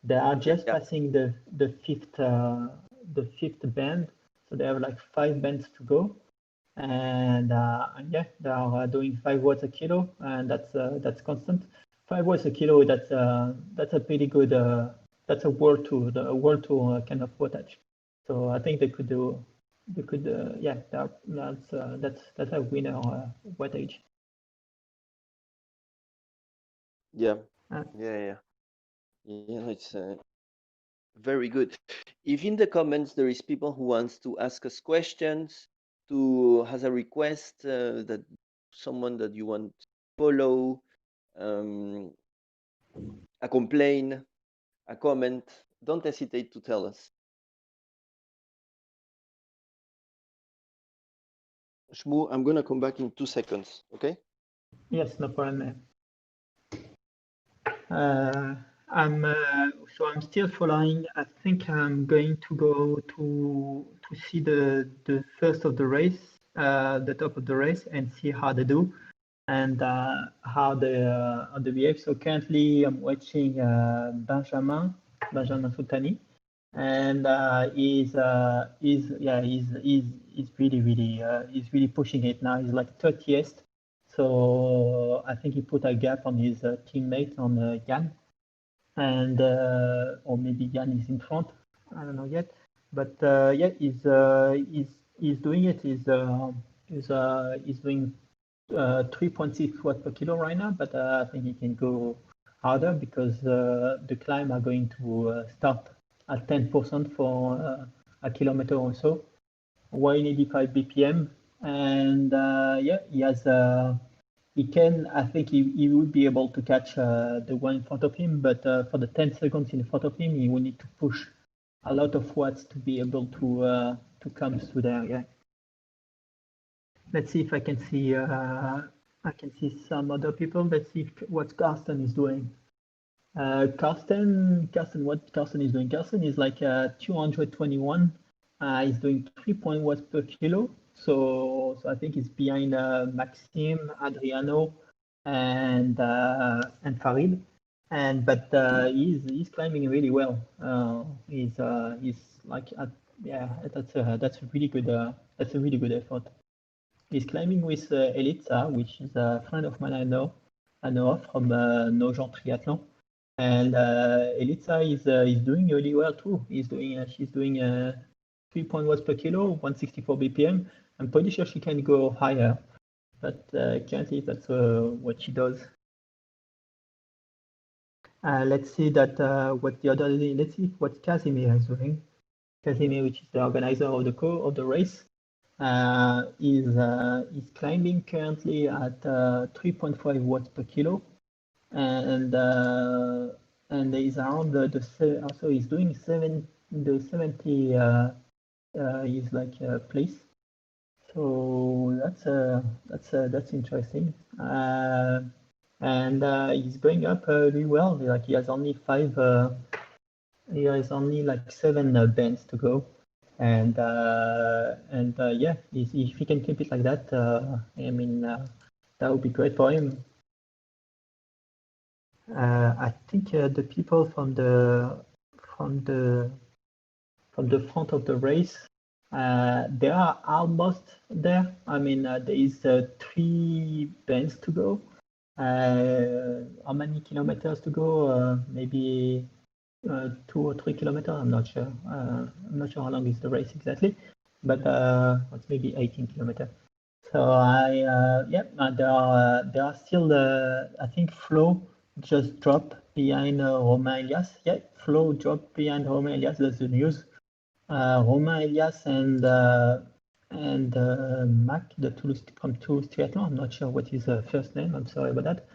They are just passing the 5th bend. So they have like 5 bends to go. And yeah, they are doing 5 watts a kilo, and that's constant. 5 watts a kilo. That's a pretty good. That's a world tour kind of wattage. So I think they could do. They could. Yeah, that's a winner wattage. Yeah, it's very good. If in the comments there is people who wants to ask us questions, has a request that someone that you want to follow, a complaint, a comment, don't hesitate to tell us. Shmu, I'm gonna come back in 2 seconds, okay? Yes, no problem. I'm still following. I think I'm going to go to see the first of the race, the top of the race, and see how they do. and how they behave. So currently, I'm watching Benjamin Sultani, and he's really pushing it now. He's like 30th, so I think he put a gap on his teammate on Jan, and or maybe Jan is in front. I don't know yet, but yeah, he's doing it. He's doing 3.6 watts per kilo right now, but I think he can go harder because the climb are going to start at 10% for a kilometer or so, 185 BPM, and yeah, he has. He can. I think he will be able to catch the one in front of him, but for the 10 seconds in front of him, he will need to push a lot of watts to be able to come through there. Yeah. Let's see if I can see some other people. Let's see what Carsten is doing. Carsten, what Carsten is doing? Carsten is like 221. He's doing 3.1 watts per kilo. So I think he's behind Maxime, Adriano, and Farid. But he's climbing really well. He's like yeah, that's a really good effort. He's climbing with Elitsa, which is a friend of mine I know from Nogent Triathlon. And Elitsa is doing really well too. She's doing 3.1 watts per kilo, 164 BPM. I'm pretty sure she can go higher, but currently that's what she does. Let's see what Casimir is doing. Casimir, which is the organizer of the race, is climbing currently at 3.5 watts per kilo, and is around so he's doing 70 is like place. So that's interesting. And he's going up really well. Like he has only like 7 bends to go, and yeah, if he can keep it like that, I mean, that would be great for him. I think the people from the front of the race, they are almost there. I mean, there is 3 bends to go. How many kilometers to go? Maybe 2 or 3 kilometers. I'm not sure. I'm not sure how long is the race exactly, but it's maybe 18 kilometers. So there are still I think Flo just dropped behind Romain Elias. Yeah, Flo dropped behind Romain Elias. That's the news. Romain Elias and Mac, from Toulouse Triathlon. I'm not sure what his first name. I'm sorry about that.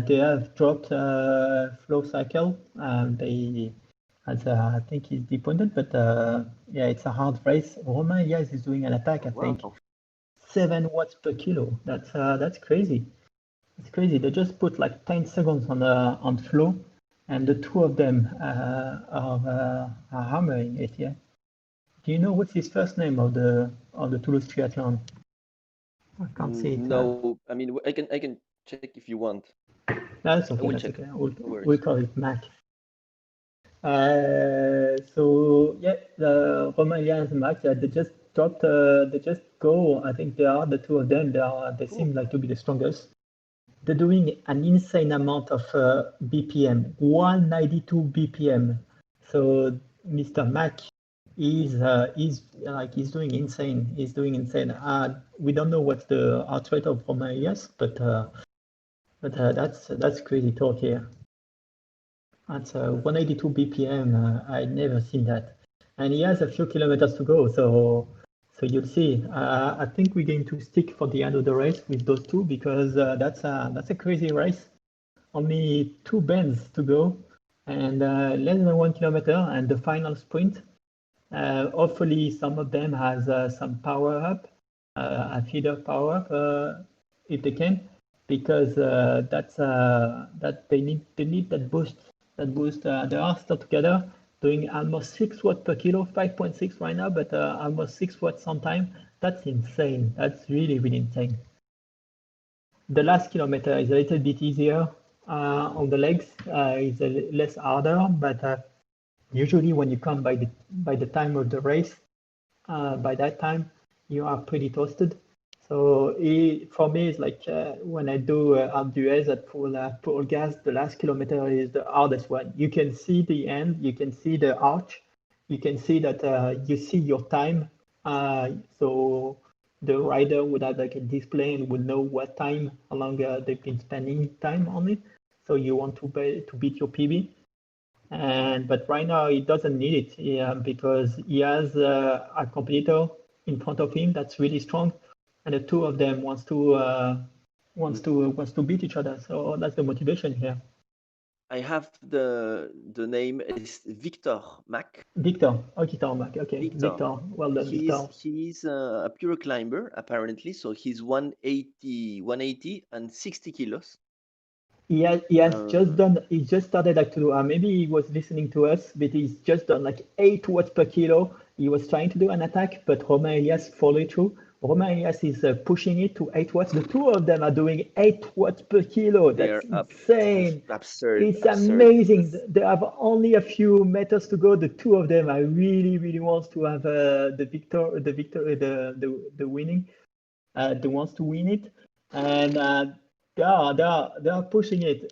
They have dropped Flow Cycle. I think he's disappointed, but yeah, it's a hard race. Romain Elias is doing an attack, I think. 7 watts per kilo. That's crazy. It's crazy. They just put like 10 seconds on Flow, and the 2 of them are hammering it. Yeah. Do you know what's his first name of the Toulouse Triathlon? I can't see it. No, I mean I can check if you want. That's okay. That's okay. We'll call it Mac. So yeah, the Romain Elias and Max, they just dropped. They just go. I think they are the 2 of them. They seem like to be the strongest. They're doing an insane amount of BPM, 192 BPM. So Mr. Mac is doing insane. He's doing insane. We don't know what's the heart rate of Romain Elias, but that's crazy talk here. That's 182 BPM. I'd never seen that, and he has a few kilometers to go. So you'll see. I think we're going to stick for the end of the race with those 2 because that's a crazy race. Only 2 bends to go, and less than 1 kilometer, and the final sprint. Hopefully, some of them has some power up, a feeder power up if they can, because that they need that boost. They are still together, doing almost 6 watts per kilo, 5.6 right now, but almost 6 watts sometime. That's insane. That's really, really insane. The last kilometer is a little bit easier on the legs. It's less harder, but usually when you come by the time of the race, by that time you are pretty toasted. So for me, it's like when I do Arduez at full gas, the last kilometer is the hardest one. You can see the end, you can see the arch, you can see that you see your time. So the rider would have like a display and would know what time, how long they've been spending time on it. So you want to beat your PB. But right now he doesn't need it because he has a competitor in front of him that's really strong, and the two of them wants to beat each other. So that's the motivation here. I have the name is Victor Mac. Victor Mac. Okay, Victor. Well done, Victor. He's a pure climber apparently. So he's 180 and 60 kilos. He just started like to maybe he was listening to us, but he's just done like 8 watts per kilo. He was trying to do an attack, but Romain Elias followed through. Romain Elias is pushing it to 8 watts. The two of them are doing 8 watts per kilo. That's insane. Absurd. It's amazing. They have only a few meters to go. The two of them, I really, really want to have the winning. They wants to win it, and they are pushing it.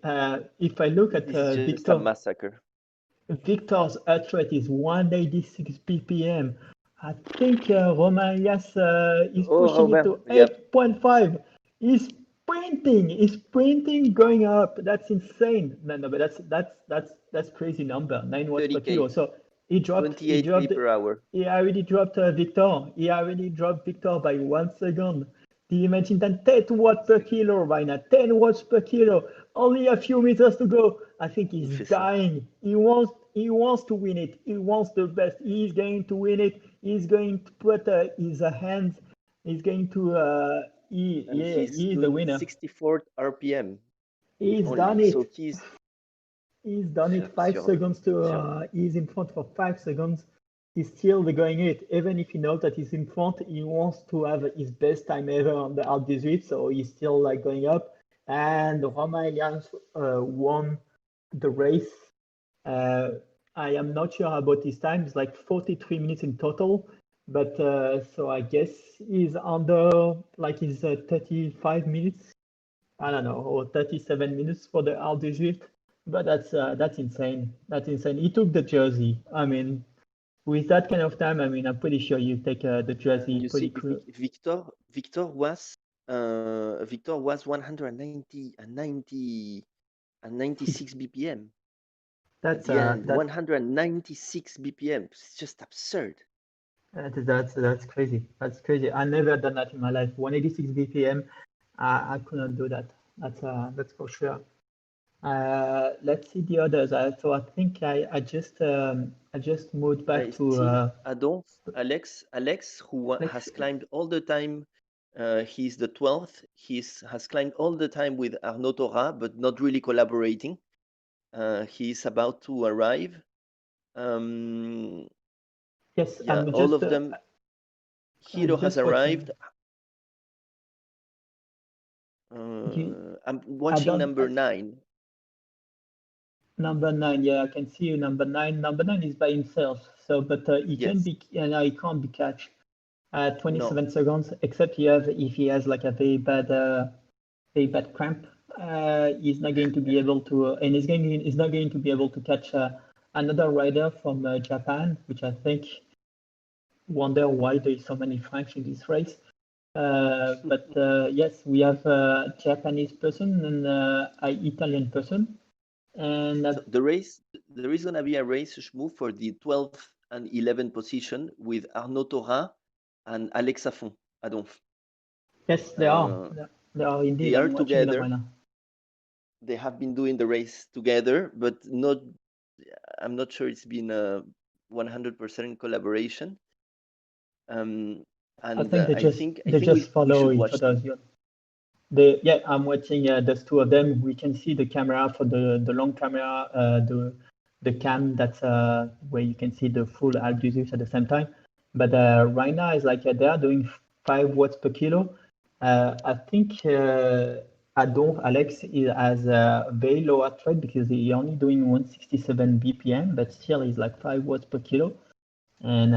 If I look at Victor, a massacre. Victor's heart rate is 186 ppm. I think Romain Elias is pushing it to 8.5. He's sprinting, going up. That's insane. No, but that's crazy number. 9 watts per kilo. So he dropped 28 per hour. He already dropped Victor. He already dropped Victor by 1 second. Do you imagine that 10 watts per kilo right now? 10 watts per kilo. Only a few meters to go. I think he's dying. He wants to win it. He wants the best. He's going to win it. He's going to put his hands. He's going to. He's the winner. 64 RPM. He's done it. So he's done it. 5 seconds to. He's in front for 5 seconds. He's still going it. Even if he knows that he's in front, he wants to have his best time ever on the Alpe d'Huez, so he's still like going up. And Romain Elias won the race. I am not sure about his time. It's like 43 minutes in total, but so I guess he's under like his 35 minutes. I don't know, or 37 minutes for the Alpe d'Huez. But that's insane. That's insane. He took the jersey. I mean. With that kind of time, I mean, I'm pretty sure you take the jersey pretty quick. Victor was 190 and 96 BPM. That's 196 BPM. It's just absurd. That's crazy. That's crazy. I never done that in my life. 186 BPM. I couldn't do that. That's for sure. Let's see the others. So I think I just moved back to Alex, who has climbed all the time. He's the 12th. Has climbed all the time with Arnaud Thorat, but not really collaborating. He's about to arrive. Yes, all of them. Hiro has arrived. I'm watching number 9. Number 9, yeah, I can see you. Number 9 is by himself. So, but he can be, he can't be catch. 27 seconds, except if he has like a very bad cramp. He's not going to be able to, and he's not going to be able to catch another rider from Japan, which I think wonder why there is so many French in this race. But yes, we have a Japanese person and an Italian person. And there is gonna be a race move for the 12th and 11th position with Arnaud Thorat and Alex Adonf. Yes, they are. They are indeed. They are together. They have been doing the race together, but I'm not sure it's been 100% collaboration. And I think they just follow each other. I'm watching those two of them. We can see the camera for the long camera, the cam that's where you can see the full Alpe d'Huez at the same time. But right now it's like they are doing 5 watts per kilo. I think Alex has a very low heart rate because he's only doing 167 BPM, but still he's like 5 watts per kilo, and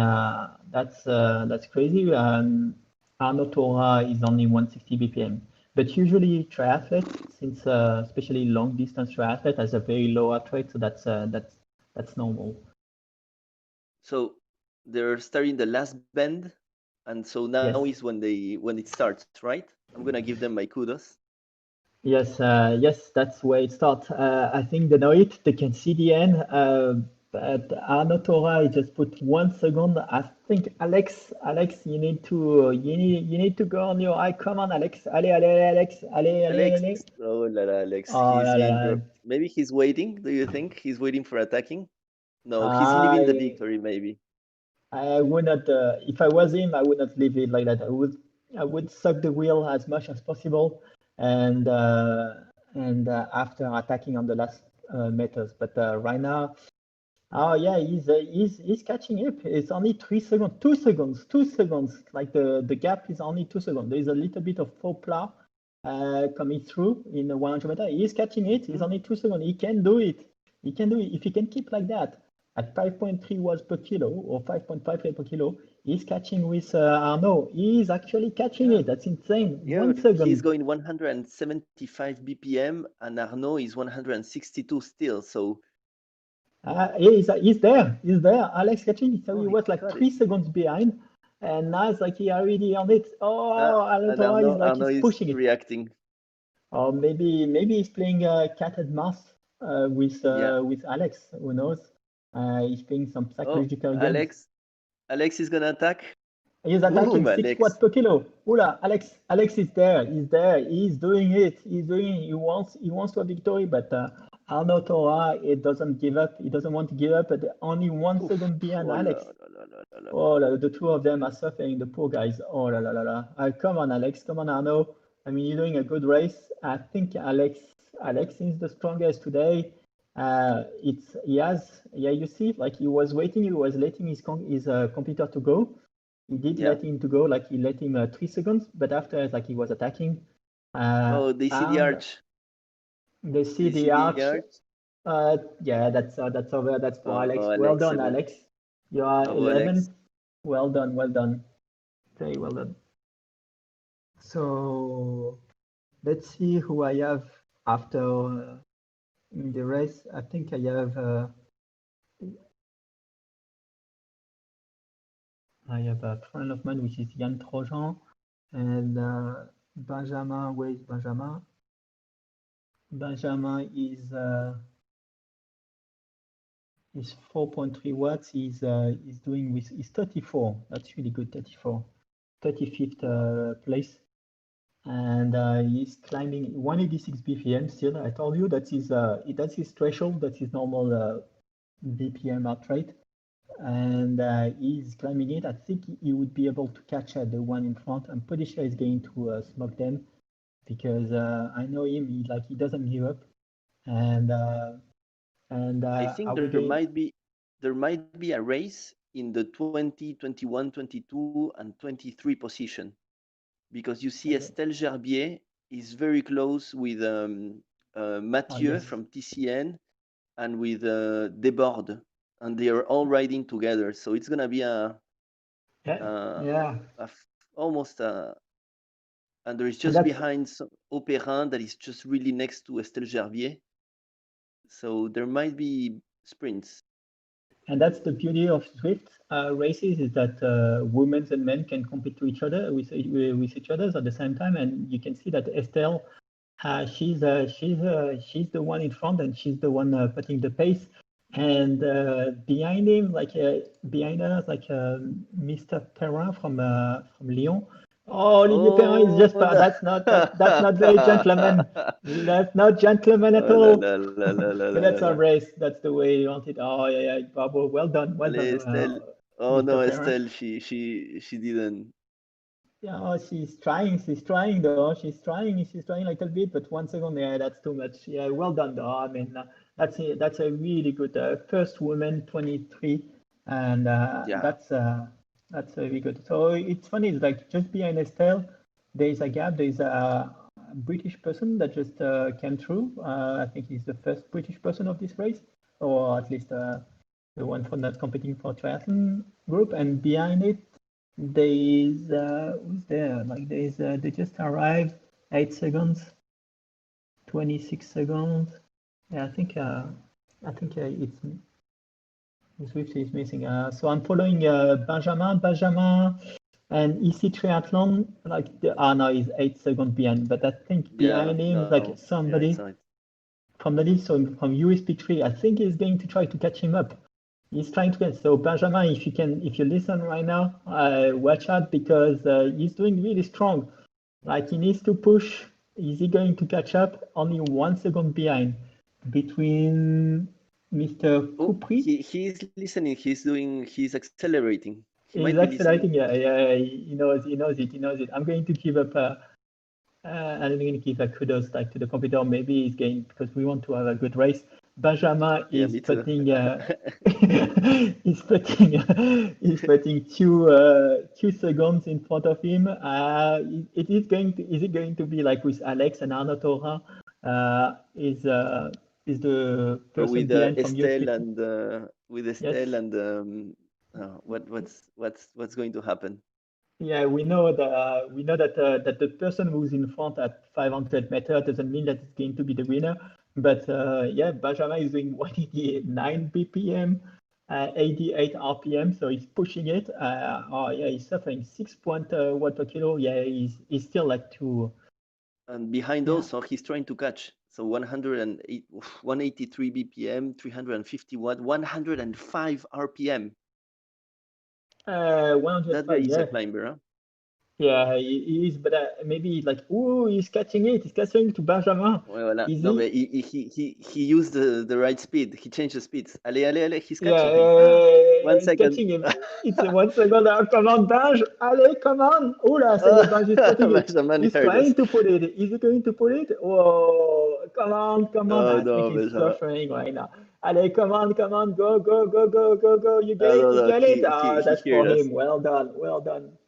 that's crazy. Arnaud Tora is only 160 BPM, but usually triathletes, since especially long distance triathlete, has a very low heart rate, so that's normal. So they're starting the last bend, and so now Yes. is when it starts, right? I'm gonna give them my kudos. Yes, yes, that's where it starts. I think they know it. They can see the end. But Arnaud Tora just put 1 second. I think Alex, you need to go on your eye. Come on, Alex. Allez, allez, Alex. Allez, allez, Alex, allez. oh la la, Alex, Oh he's là being là. maybe he's waiting. Do you think he's waiting for attacking? No, he's leaving the I victory, maybe. I would not. If I was him, I would not leave it like that. I would suck the wheel as much as possible, and after attacking on the last meters. But right now, oh yeah, he's catching up. It's only 3 seconds, 2 seconds, 2 seconds. Like the gap is only 2 seconds. There is a little bit of faux plat coming through in the 100 meter. He's catching it. It's only 2 seconds. He can do it. He can do it if he can keep like that at 5.3 watts per kilo or 5.5 per kilo. He's catching with Arnaud. He's actually catching Yeah. it. That's insane. Yeah, 1 second. he's going 175 BPM, and Arnaud is 162 still. So Yeah, he's there. He's there. Alex catching. So he he was like got 3 it. seconds behind. And now it's like he already on it. Oh, And Alatora is like Arnaud he's is pushing it. reacting. Or maybe he's playing cat and mouse with Alex. Who knows? He's playing some Oh, psychological games. Alex is gonna attack. He's attacking Boom, 6 watts Alex. per kilo. Oula, Alex is there. He's there. He's doing it. He's doing it. He wants to have victory, but Arnaud Tora, it doesn't give up. He doesn't want to give up, but only 1 Oof. second behind Oh la Alex. la la la la Oh, la. the two of them are suffering, the poor guys. Oh, la, la, la, la. Come on, Alex. Come on, Arnaud. I mean, you're doing a good race. I think Alex is the strongest today. You see, like he was waiting, he was letting his computer to go. He did Yeah. let him to go, like he let him 3 seconds, but after, like he was attacking. Oh, they see the And arch. they see They the see the arch. arch. Yeah, that's over. That's for Alex. Oh, Well Alex, done, c'est bon. Alex. You are Bravo, Alex. 11th. Well done, well done. Very well done. So let's see who I have after in the race. I think I have a friend of mine, which is Yann Trojan, and Benjamin. Where is Benjamin? Benjamin is 4.3 watts. He's doing with 34. That's really good. 34, 35th place. And he's climbing 186 BPM still. I told you that's his threshold, that's his normal BPM heart rate, and he's climbing it. I think he would be able to catch the one in front. I'm pretty sure he's going to smoke them because I know him. He doesn't give up, and I I think would be. there might be a race in the 20, 21, 22, and 23 position, because you see Okay. Estelle Gerbier is very close with Mathieu Yes. from TCN and with Desbordes, and they are all riding together. So it's gonna be Yeah. almost and there is And just behind Opérin that is just really next to Estelle Gerbier. So there might be sprints. And that's the beauty of Zwift races, is that women and men can compete to each other with each other at the same time. And you can see that Estelle, she's the one in front, and she's the one putting the pace. And behind him, behind her, Mr. Perrin from Lyon. Oh, Olivier Perrin is just that's not very gentleman. That's not gentleman at all. But that's our race. That's the way you want it. Oh yeah, Bravo. Well done, Estelle. Oh Mr. no, Perrin. Estelle, she didn't. Yeah, oh, she's trying though. She's trying a little bit, but 1 second, yeah, that's too much. Yeah, well done though. I mean, that's a really good first woman, 23, and that's very good. So it's funny. It's like just behind Estelle, there's a gap. There's British person that just came through. I think he's the first British person of this race, or at least the one from that competing for triathlon group. And behind it, there is who's there? Like there is they just arrived, 8 seconds, 26 seconds. Yeah, I think it's Swift is missing. So I'm following Benjamin, and EC Triathlon. Like no, he's 8 seconds behind. But I think behind him is like somebody from the list. So from ExpaTRIes, I think he's going to try to catch him up. He's trying to get. So Benjamin, if you listen right now, watch out because he's doing really strong. Like he needs to push. Is he going to catch up? Only 1 second behind between Mr. Coupry. He's listening. He's accelerating. He's accelerating. Yeah. He knows it. I'm going to give up. I'm going to give a kudos like to the competitor. Maybe he's going because we want to have a good race. Benjamin is putting he's putting 2 seconds in front of him. Is it going to be like with Alex and Arnaud Thorin? Is the person with behind from Estelle and with Estelle yes. And what's going to happen? Yeah, we know that the person who's in front at 500 meters doesn't mean that it's going to be the winner. But yeah, Benjamin is doing 189 BPM, 88 RPM, so he's pushing it. Yeah, he's suffering 6 watt per kilo. Yeah, he's still like 2. And behind also, he's trying to catch. So 183 BPM, 350 watt, 105 RPM. 105, that guy is a climber, huh? Yeah, he is, but maybe like, he's catching it. He's catching to Benjamin. Voilà. No, but he used the right speed. He changed the speeds. Allez, he's catching him. 1 second. Catching him. It's 1 second. Come on, Benj. Allez, come on. Là, Benj is putting it. He's trying to put it. Is he going to put it? Oh, come on. I think he's suffering right now. Allez, come on, go. You get it. That's for him. Well done.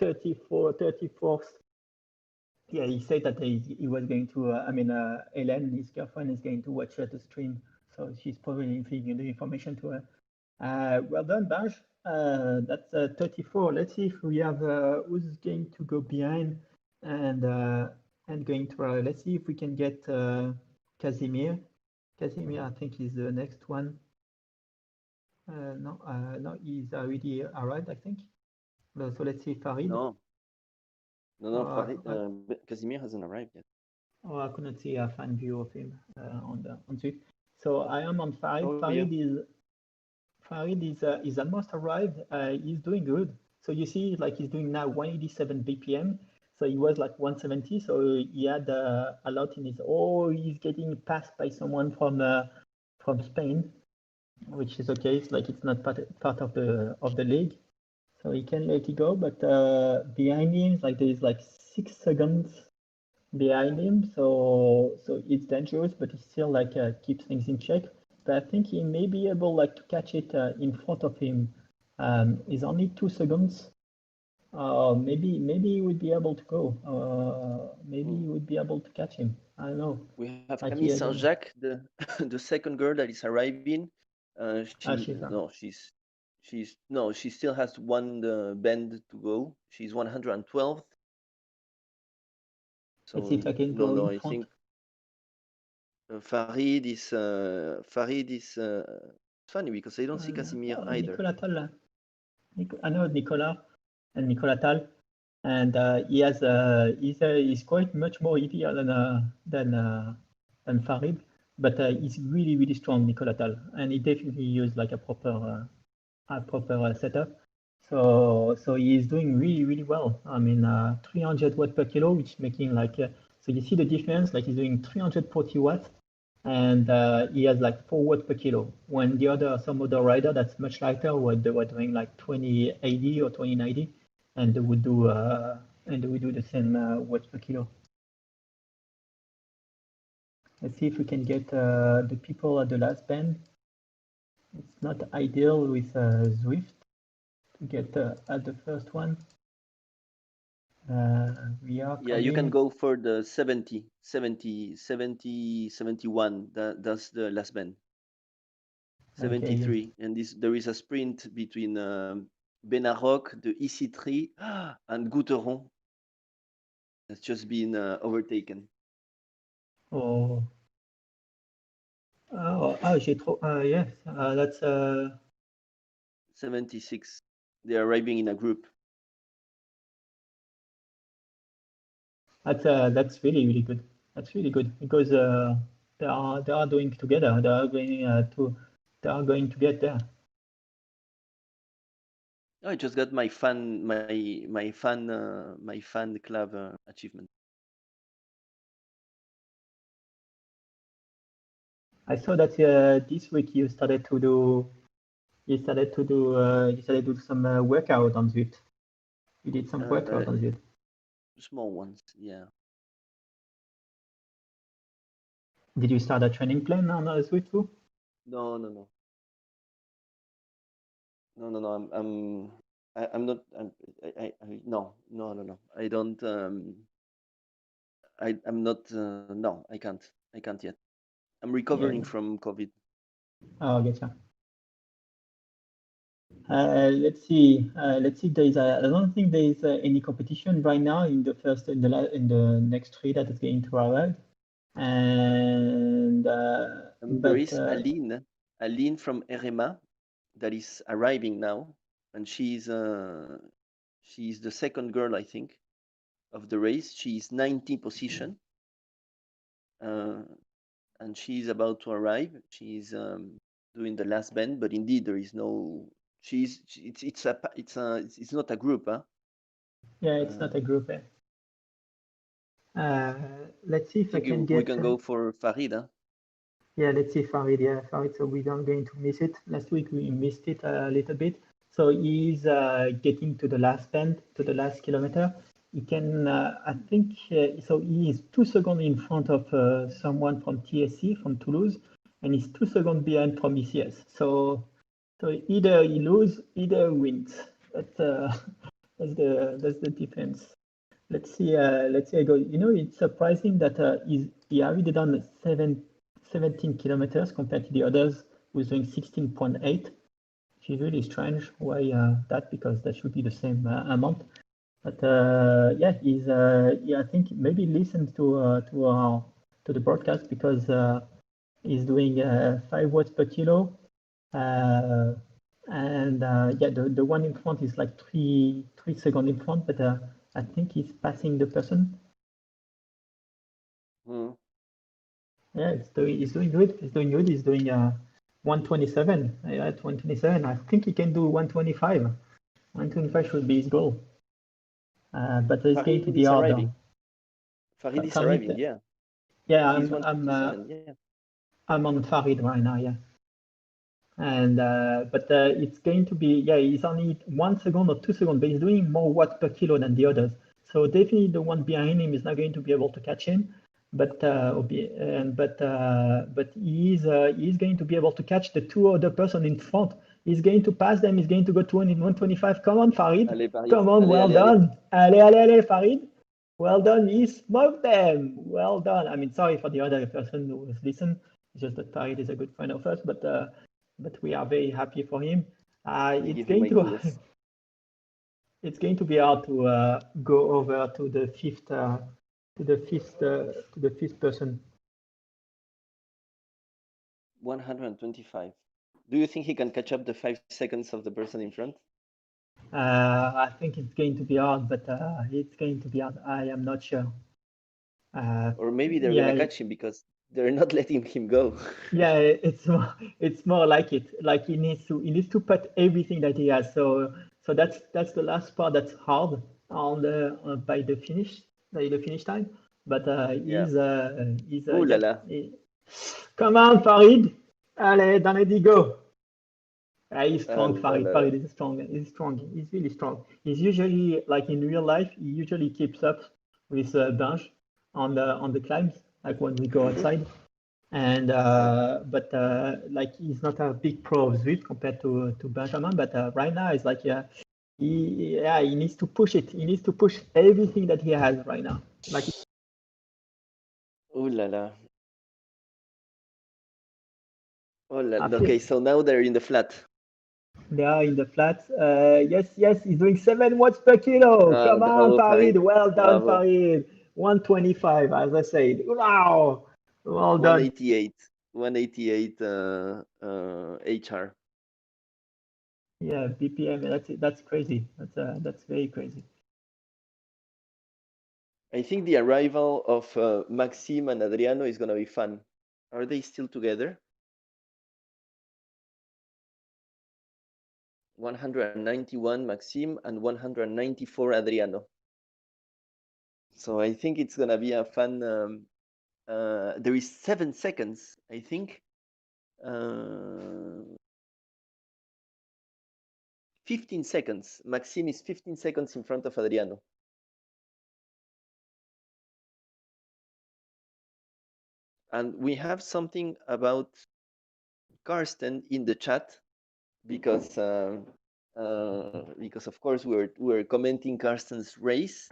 34th. Yeah, he said that he was going to, Hélène, his girlfriend, is going to watch the stream. So she's probably feeding the information to her. Well done, Benj. That's 34. Let's see if we have who's going to go behind and going to, let's see if we can get Casimir. Casimir, I think, is the next one. No, he's already arrived, I think. So let's see Farid. No, Farid, Casimir hasn't arrived yet. Oh, I couldn't see a fan view of him on Swift. So I am on Farid. Farid is almost arrived. He's doing good. So you see, like he's doing now 187 BPM. So he was like 170. So he had a lot in his. He's getting passed by someone from Spain, which is okay. It's like it's not part of the league, so he can let it go. But behind him, like there is like 6 seconds behind him. So it's dangerous, but he still like keeps things in check. But I think he may be able like to catch it in front of him. It's only 2 seconds. Maybe he would be able to go. Maybe he would be able to catch him. I don't know. We have Camille Saint-Jacques, the second girl that is arriving. She still has one bend to go. She's 112th. So let's see if I can go in front. I think Farid is funny because I don't see Casimir either. Nicolas Tal. I know Nicolas and Nicolas Tal, and he's quite much more heavier than Farid, but he's really strong, Nicolas Tal, and he definitely used like a proper setup. So he's doing really well. I mean, 300 watts per kilo, which is making like so you see the difference. Like he's doing 340 watts, and he has like 4 watts per kilo. When some other rider that's much lighter, they were doing like 2080 or 2090, and they would do the same watts per kilo. Let's see if we can get the people at the last bend. It's not ideal with Zwift to get at the first one. we are Yeah, you can coming. go for the 70, 70, 70, 71. That's the last bend. Okay, 73. And there is a sprint between Benaroc, the ExpaTRIes, and Gouteron. That's just been overtaken. oh, j'ai trop. Yes, that's 76. They're arriving in a group. that's really good. That's really good because they are doing together. They are going to get there. Oh, I just got my fan club achievement. I saw that this week you started to do some workout on Zwift. You did some workout on Zwift. Small ones, yeah. Did you start a training plan on Zwift too? No. I'm not. No. I don't. I'm not. No, I can't. I can't yet. I'm recovering from COVID. Oh, getcha. Let's see. There is. I don't think there is any competition right now in the next three that is going to arrive. And There is Aline from RMA that is arriving now, and she's the second girl, I think, of the race. She's 90 position, and she's about to arrive. She's doing the last bend, but indeed there is no. It's not a group, huh? Yeah, it's not a group. Let's see if I can get. We can go for Farid, huh? Yeah, let's see Farid. Yeah, Farid. So we don't going to miss it. Last week we missed it a little bit. So he's getting to the last bend, to the last kilometer. He can, I think, so he is 2 seconds in front of someone from TSC, from Toulouse, and he's 2 seconds behind from ECS. So either he loses, either wins. That's the difference. Let's see. I go. You know, it's surprising that he already done 17 kilometers compared to the others who's doing 16.8. Which is really strange. Why that? Because that should be the same amount. But yeah, I think maybe listen to the broadcast because he's doing 5 watts per kilo, and yeah, the one in front is like 3 seconds in front, but I think he's passing the person. Mm. Yeah, he's doing good. He's doing good. He's doing 127. Yeah, 127. I think he can do 125. 125 should be his goal. But it's going to be hard. Farid is arriving, yeah. Yeah, I'm on Farid right now, yeah. And but it's going to be, yeah, he's only 1 second or 2 seconds, but he's doing more watts per kilo than the others. So definitely the one behind him is not going to be able to catch him. But he's going to be able to catch the 2 other person in front. He's going to pass them. He's going to go 125. Come on, Farid. Allez, Farid. Come on, well done. Allez, Farid. Well done. He smoked them. Well done. I mean, sorry for the other person who was listening. It's just that Farid is a good friend of us, but we are very happy for him. It's going to be hard to go over to the fifth person. 125. Do you think he can catch up the 5 seconds of the person in front? I think it's going to be hard, but it's going to be hard. I am not sure. Or maybe they're gonna catch him because they're not letting him go. Yeah, it's more like it. Like he needs to put everything that he has. So that's the last part that's hard on by the finish time. But he's Ooh la la. Come on, Farid. Allez, dans les go. He's strong, Farid. Farid is strong. He's strong. He's really strong. He's usually, like in real life, he usually keeps up with Benj on the climbs, like when we go outside. And but like he's not a big pro of Zwift compared to Benjamin. But right now, it's like he needs to push it. He needs to push everything that he has right now. Like, Ooh la la. Oh la I la. feel Okay, so now they're in the flat. they are in the flats. Yes, he's doing 7 watts per kilo. Come on, Bravo, Farid. Farid. Well done, Bravo. Farid. 125, as I said. Wow. Well done. 188. 188 HR. Yeah, BPM. That's crazy. That's very crazy. I think the arrival of Maxime and Adriano is going to be fun. Are they still together? 191 Maxime and 194 Adriano. So I think it's going to be a fun. There is 7 seconds, I think. 15 seconds. Maxime is 15 seconds in front of Adriano. And we have something about Karsten in the chat because of course we're commenting Karsten's race,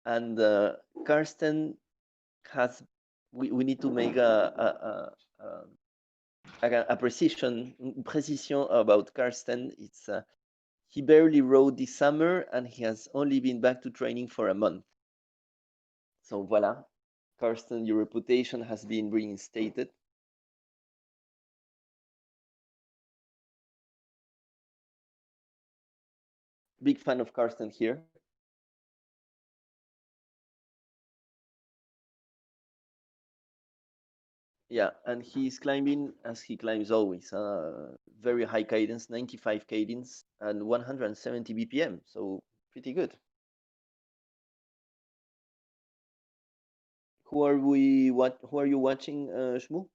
and Karsten has we need to make a precision about Karsten. It's he barely rode this summer and he has only been back to training for a month. So voila, Karsten, your reputation has been reinstated. Big fan of Karsten here. Yeah, and he's climbing as he climbs always. Very high cadence, 95 cadence and 170 BPM. So pretty good. Who are you watching, Shmu?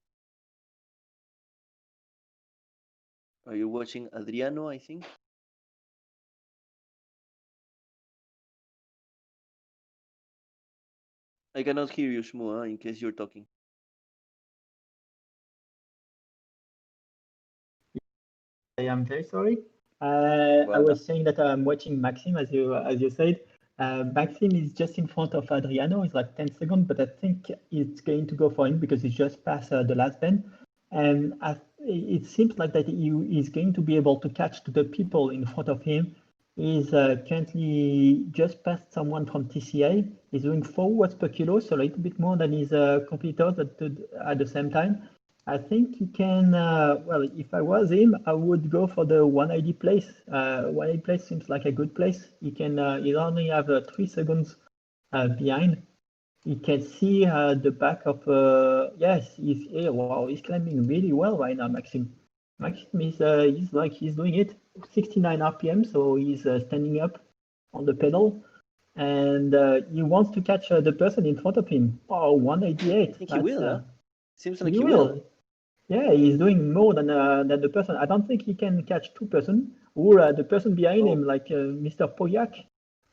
Are you watching Adriano, I think? I cannot hear you, Shmu, in case you're talking. I am very sorry. Voilà. I was saying that I'm watching Maxime, as you said. Maxime is just in front of Adriano. It's like 10 seconds, but I think it's going to go for him because he's just past the last bend. And it seems like that he is going to be able to catch the people in front of him. He's currently just past someone from TCA. He's doing 4 watts per kilo, so a little bit more than his competitors at the same time. I think he can, well, if I was him, I would go for the 180 place. 180 place seems like a good place. He can, he only have 3 seconds behind. You can see the back of, yes, he's here. Wow, he's climbing really well right now, Maxime. Maxime he's doing it. 69 RPM, so he's standing up on the pedal. And he wants to catch the person in front of him. Oh, 188. I think he will, huh? Seems like he will. Yeah, he's doing more than the person. I don't think he can catch 2 person. Or the person behind him, like Mr. Poyak,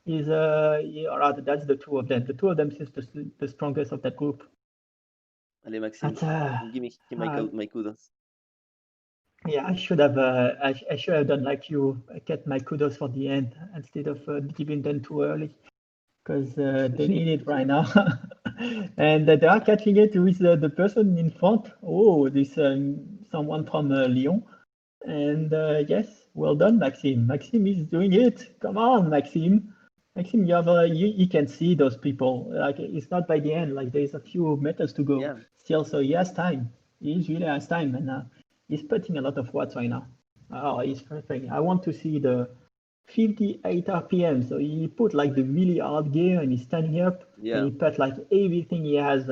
is that's the 2 of them. The 2 of them is the strongest of that group. Allez, Maxime, give me my kudos. Yeah, I should have done like you, kept my kudos for the end instead of giving them too early, because they need it right now. And they are catching it with the person in front. Oh, this someone from Lyon. And yes, well done, Maxime. Maxime is doing it. Come on, Maxime. Maxime, you can see those people. Like, it's not by the end. Like, there's a few meters to go still, so he has time. He really has time, and he's putting a lot of watts right now. Oh, he's perfect. I want to see the 58 RPM. So he put like the really hard gear, and he's standing up, and he put like everything he has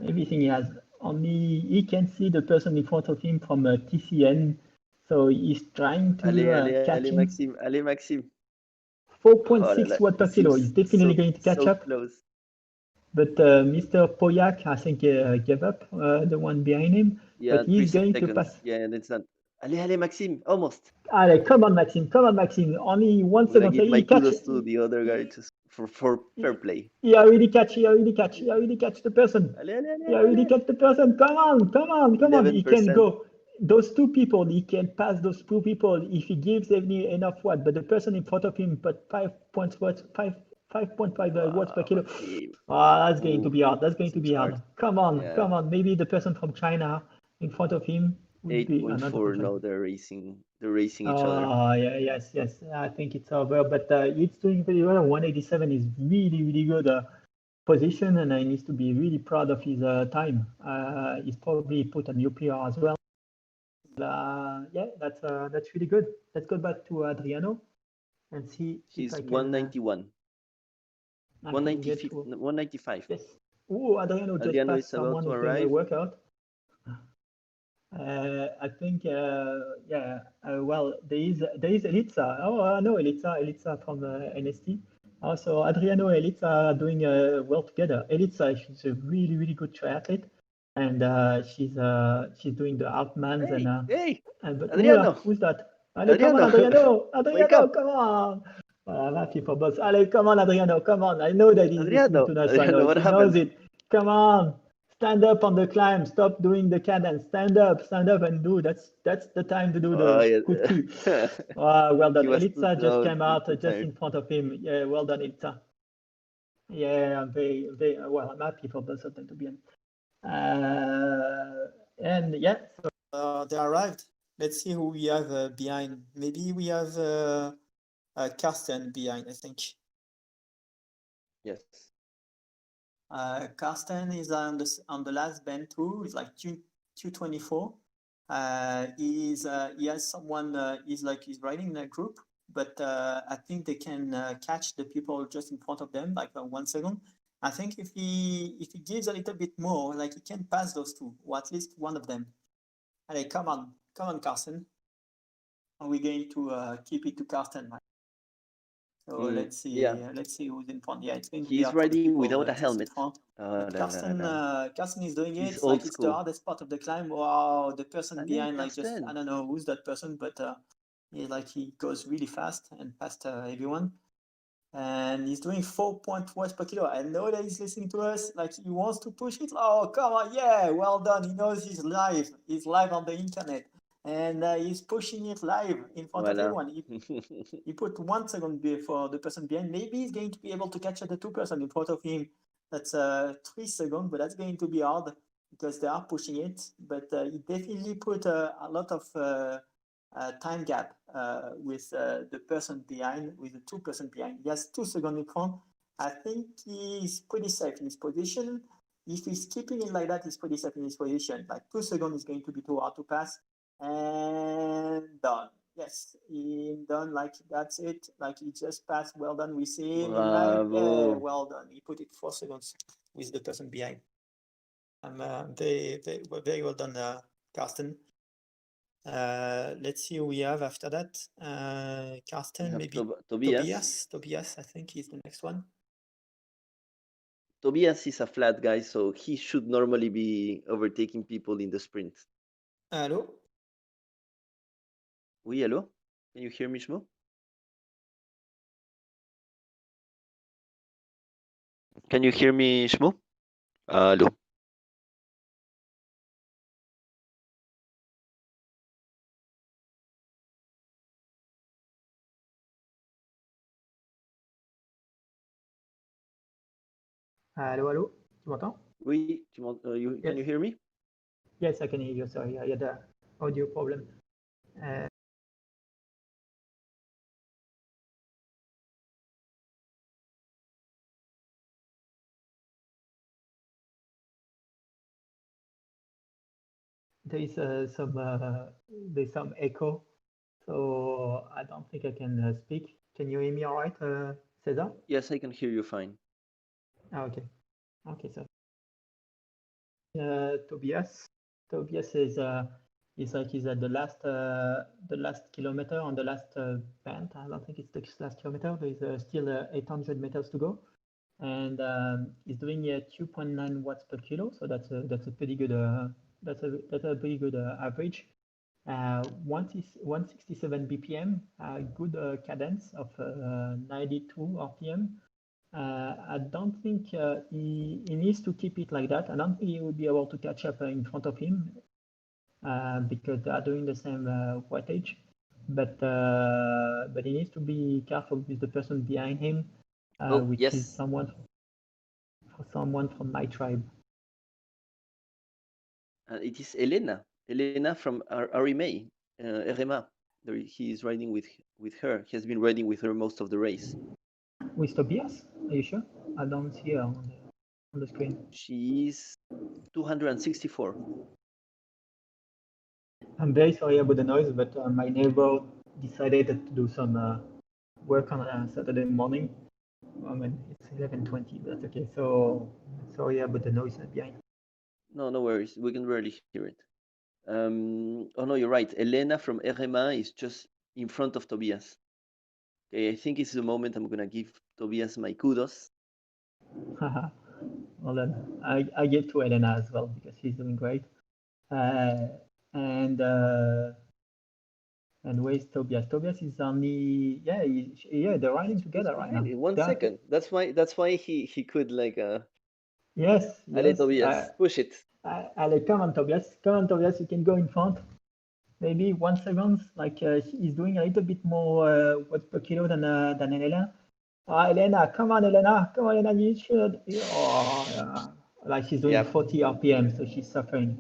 everything he has. Only he can see the person in front of him from TCN, so he's trying to catch him. Allez, Maxime. 4.6 watts per kilo. He's definitely going to catch up. Close. But Mr. Poyak, I think, gave up, the one behind him. Yeah, but he's going to pass. Yeah, that's not. Allez, Maxime, almost. Allez, come on, Maxime. Only 1 second. I'm gonna give my kudos to the other guy just for fair play. He already catch the person. Allez. He already catch the person. Come on. He can go. those two people, he can pass those two people if he gives enough watt, but the person in front of him put 5.5 watts per kilo. That's going to be hard. That's going to be hard. Come on, come on. Maybe the person from China in front of him would be 8.4. No, they're racing each other. Yes. I think it's over, but it's doing pretty well. 187 is really good position, and he needs to be really proud of his time. He's probably put a new PR as well. Yeah, that's really good. Let's go back to Adriano and see. He's 191. 195. Yes. Oh, Adriano just passed someone who's doing a workout. I think, well, there is Elitsa. Oh, no, Elitsa from NST. Also, Adriano and Elitsa are doing well together. Elitsa, she's a really good triathlete, and she's doing the Altmans but Adriano. Who's that? Allez, come on, Adriano, come on. I'm happy for both. Allez, come on, Adriano, come on. I know that he's listening to us right now. He knows it. Come on. Stand up on the climb. Stop doing the cadence. Stand up and do. That's the time to do the coup. Well done. Elitsa just came out just in front of him. Yeah, well done, Elitsa. Yeah, I'm very well. I'm happy for both of them to be in. And yeah, so they arrived. Let's see who we have behind. Maybe we have Karsten behind, I think. Yes. Karsten is on the last bend too. He's like 224. He has someone. He's riding in a group, but I think they can catch the people just in front of them, like 1 second. I think if he gives a little bit more, like he can pass those two, or at least one of them. Allez, come on, Karsten. Are we going to keep it to Karsten? Right? So let's see. Let's see who's in front. Yeah, it's going to be. He's riding without a helmet. Karsten is doing He's it. Like it's the hardest part of the climb. Wow, the person behind, Karsten. like just I don't know who's that person, but he goes really fast and past everyone. And he's doing 4.1 watts per kilo. I know that he's listening to us. Like he wants to push it. Oh, come on. Yeah, well done. He knows he's live. He's live on the internet. And he's pushing it live in front of everyone. He put 1 second for the person behind. Maybe he's going to be able to catch the two person in front of him. That's 3 seconds, but that's going to be hard because they are pushing it. But he definitely put a lot of time gap with the person behind, with the 2 person behind. He has 2 seconds in front. I think he's pretty safe in his position. If he's keeping it like that, he's pretty safe in his position. Like 2 seconds is going to be too hard to pass. And done. Yes, done. Like that's it. Like he just passed. Well done. We see him live. Yeah, well done. He put it 4 seconds with the person behind. Very well done, Karsten. Let's see who we have after that. Karsten, maybe Tobias. Tobias, I think he's the next one. Tobias is a flat guy, so he should normally be overtaking people in the sprint. Hello? Oui, hello? Can you hear me, Shmo? Can you hear me, Shmo? Hello? Allô? Tu m'entends? Oui, can you hear me? Yes, I can hear you. Sorry, I had an audio problem. There's some echo, so I don't think I can speak. Can you hear me all right, Cesar? Yes, I can hear you fine. Okay, so Tobias is he's at the last kilometer on the last bend. I don't think it's the last kilometer. There's still 800 meters to go, and he's doing 2.9 watts per kilo. So that's a pretty good that's a pretty good average. 167 BPM, good cadence of 92 RPM. I don't think he needs to keep it like that. I don't think he will be able to catch up in front of him. because they are doing the same wattage. But he needs to be careful with the person behind him, which is Yes. someone from my tribe. It is Elena from RMA, RMA. He is riding with her. He has been riding with her most of the race. With Tobias? Are you sure? I don't see her on the screen. She is 264. I'm very sorry about the noise, but my neighbor decided to do some work on a Saturday morning. I mean, it's 11:20, but that's okay. So sorry about the noise behind. No worries. We can barely hear it. Oh no, you're right. Elena from RMA is just in front of Tobias. Okay, I think it's the moment I'm gonna give Tobias my kudos. Well then, I give to Elena as well because she's doing great. And where's Tobias? Tobias is only they're riding together right now. In 1 They're- second. That's why he could like Yes, allez yes. Tobias, push it. Allez, come on, Tobias, you can go in front. Maybe 1 second. Like he's doing a little bit more watts per kilo than Elena. Elena, come on, Elena, you should. Like she's doing 40 RPM, so she's suffering.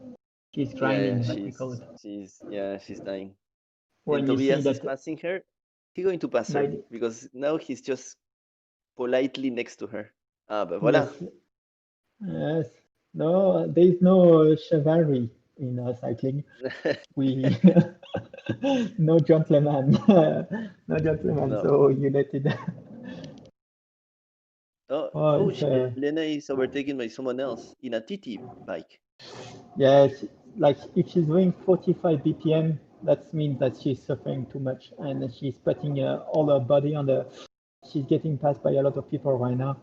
She's grinding, like we call it. She's dying. When And you see Tobias is that, passing her. He's going to pass her like, because now he's just politely next to her. But voilà. yes. No, there is no chivalry in cycling. We no gentleman, no gentleman. No. So united. Elena is overtaken by someone else in a TT bike. Yes, like if she's doing 45 BPM, that means that she's suffering too much and she's putting all her body on the. She's getting passed by a lot of people right now.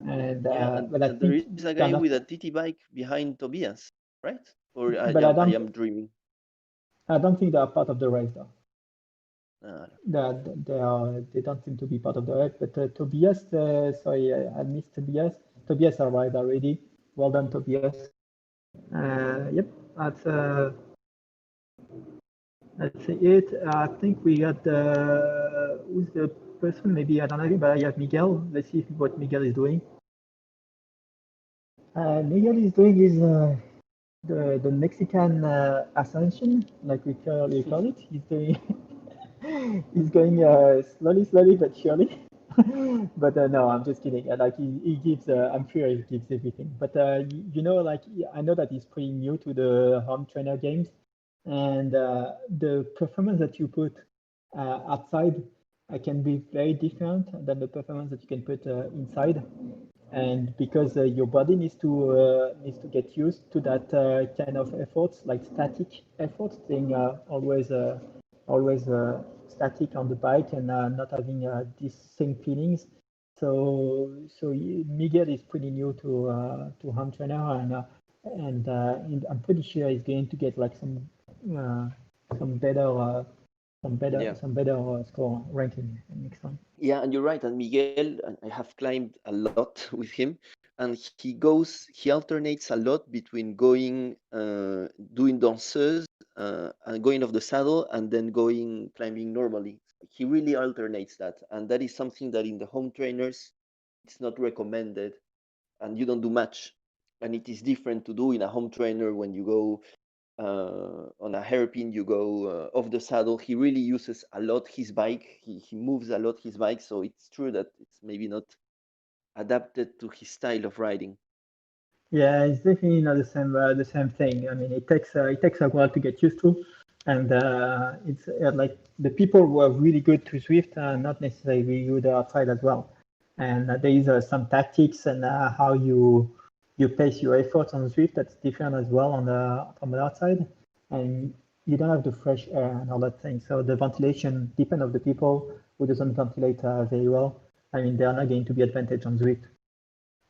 And but I and there think is a they're guy not. with a TT bike behind Tobias, right? Or But I am dreaming. I don't think they are part of the race though. Ah, They don't seem to be part of the race. But Tobias, sorry, I missed Tobias. Tobias arrived already. Well done, Tobias. Yep, that's it. I think we got who's the person? Maybe I don't know, but I have Miguel. Let's see what Miguel is doing. Miguel is doing his the Mexican ascension, like we call it. He's doing. He's going slowly but surely. But no, I'm just kidding. Like he gives, I'm sure he gives everything. But like I know that he's pretty new to the home trainer games, and the performance that you put outside can be very different than the performance that you can put inside. And because your body needs to get used to that kind of efforts, like static efforts, being always static on the bike and not having these same feelings. So Miguel is pretty new to home trainer, and I'm pretty sure he's going to get like some better score ranking next time. Yeah, and you're right. And Miguel, I have climbed a lot with him, and he alternates a lot between going, doing danseuse, and going off the saddle, and then climbing normally. He really alternates that, and that is something that in the home trainers, it's not recommended, and you don't do much. And it is different to do in a home trainer when you go on a hairpin, you go off the saddle. He really uses a lot his bike. He moves a lot his bike. So it's true that it's maybe not adapted to his style of riding. Yeah, it's definitely not the same thing. I mean, it takes a while to get used to, and it's like the people who are really good to Swift are not necessarily good outside as well. And there is some tactics and how you pace your efforts on Swift that's different as well from the outside, and you don't have the fresh air and all that thing. So the ventilation depends on the people who doesn't ventilate very well. I mean, they are not going to be advantage on Swift.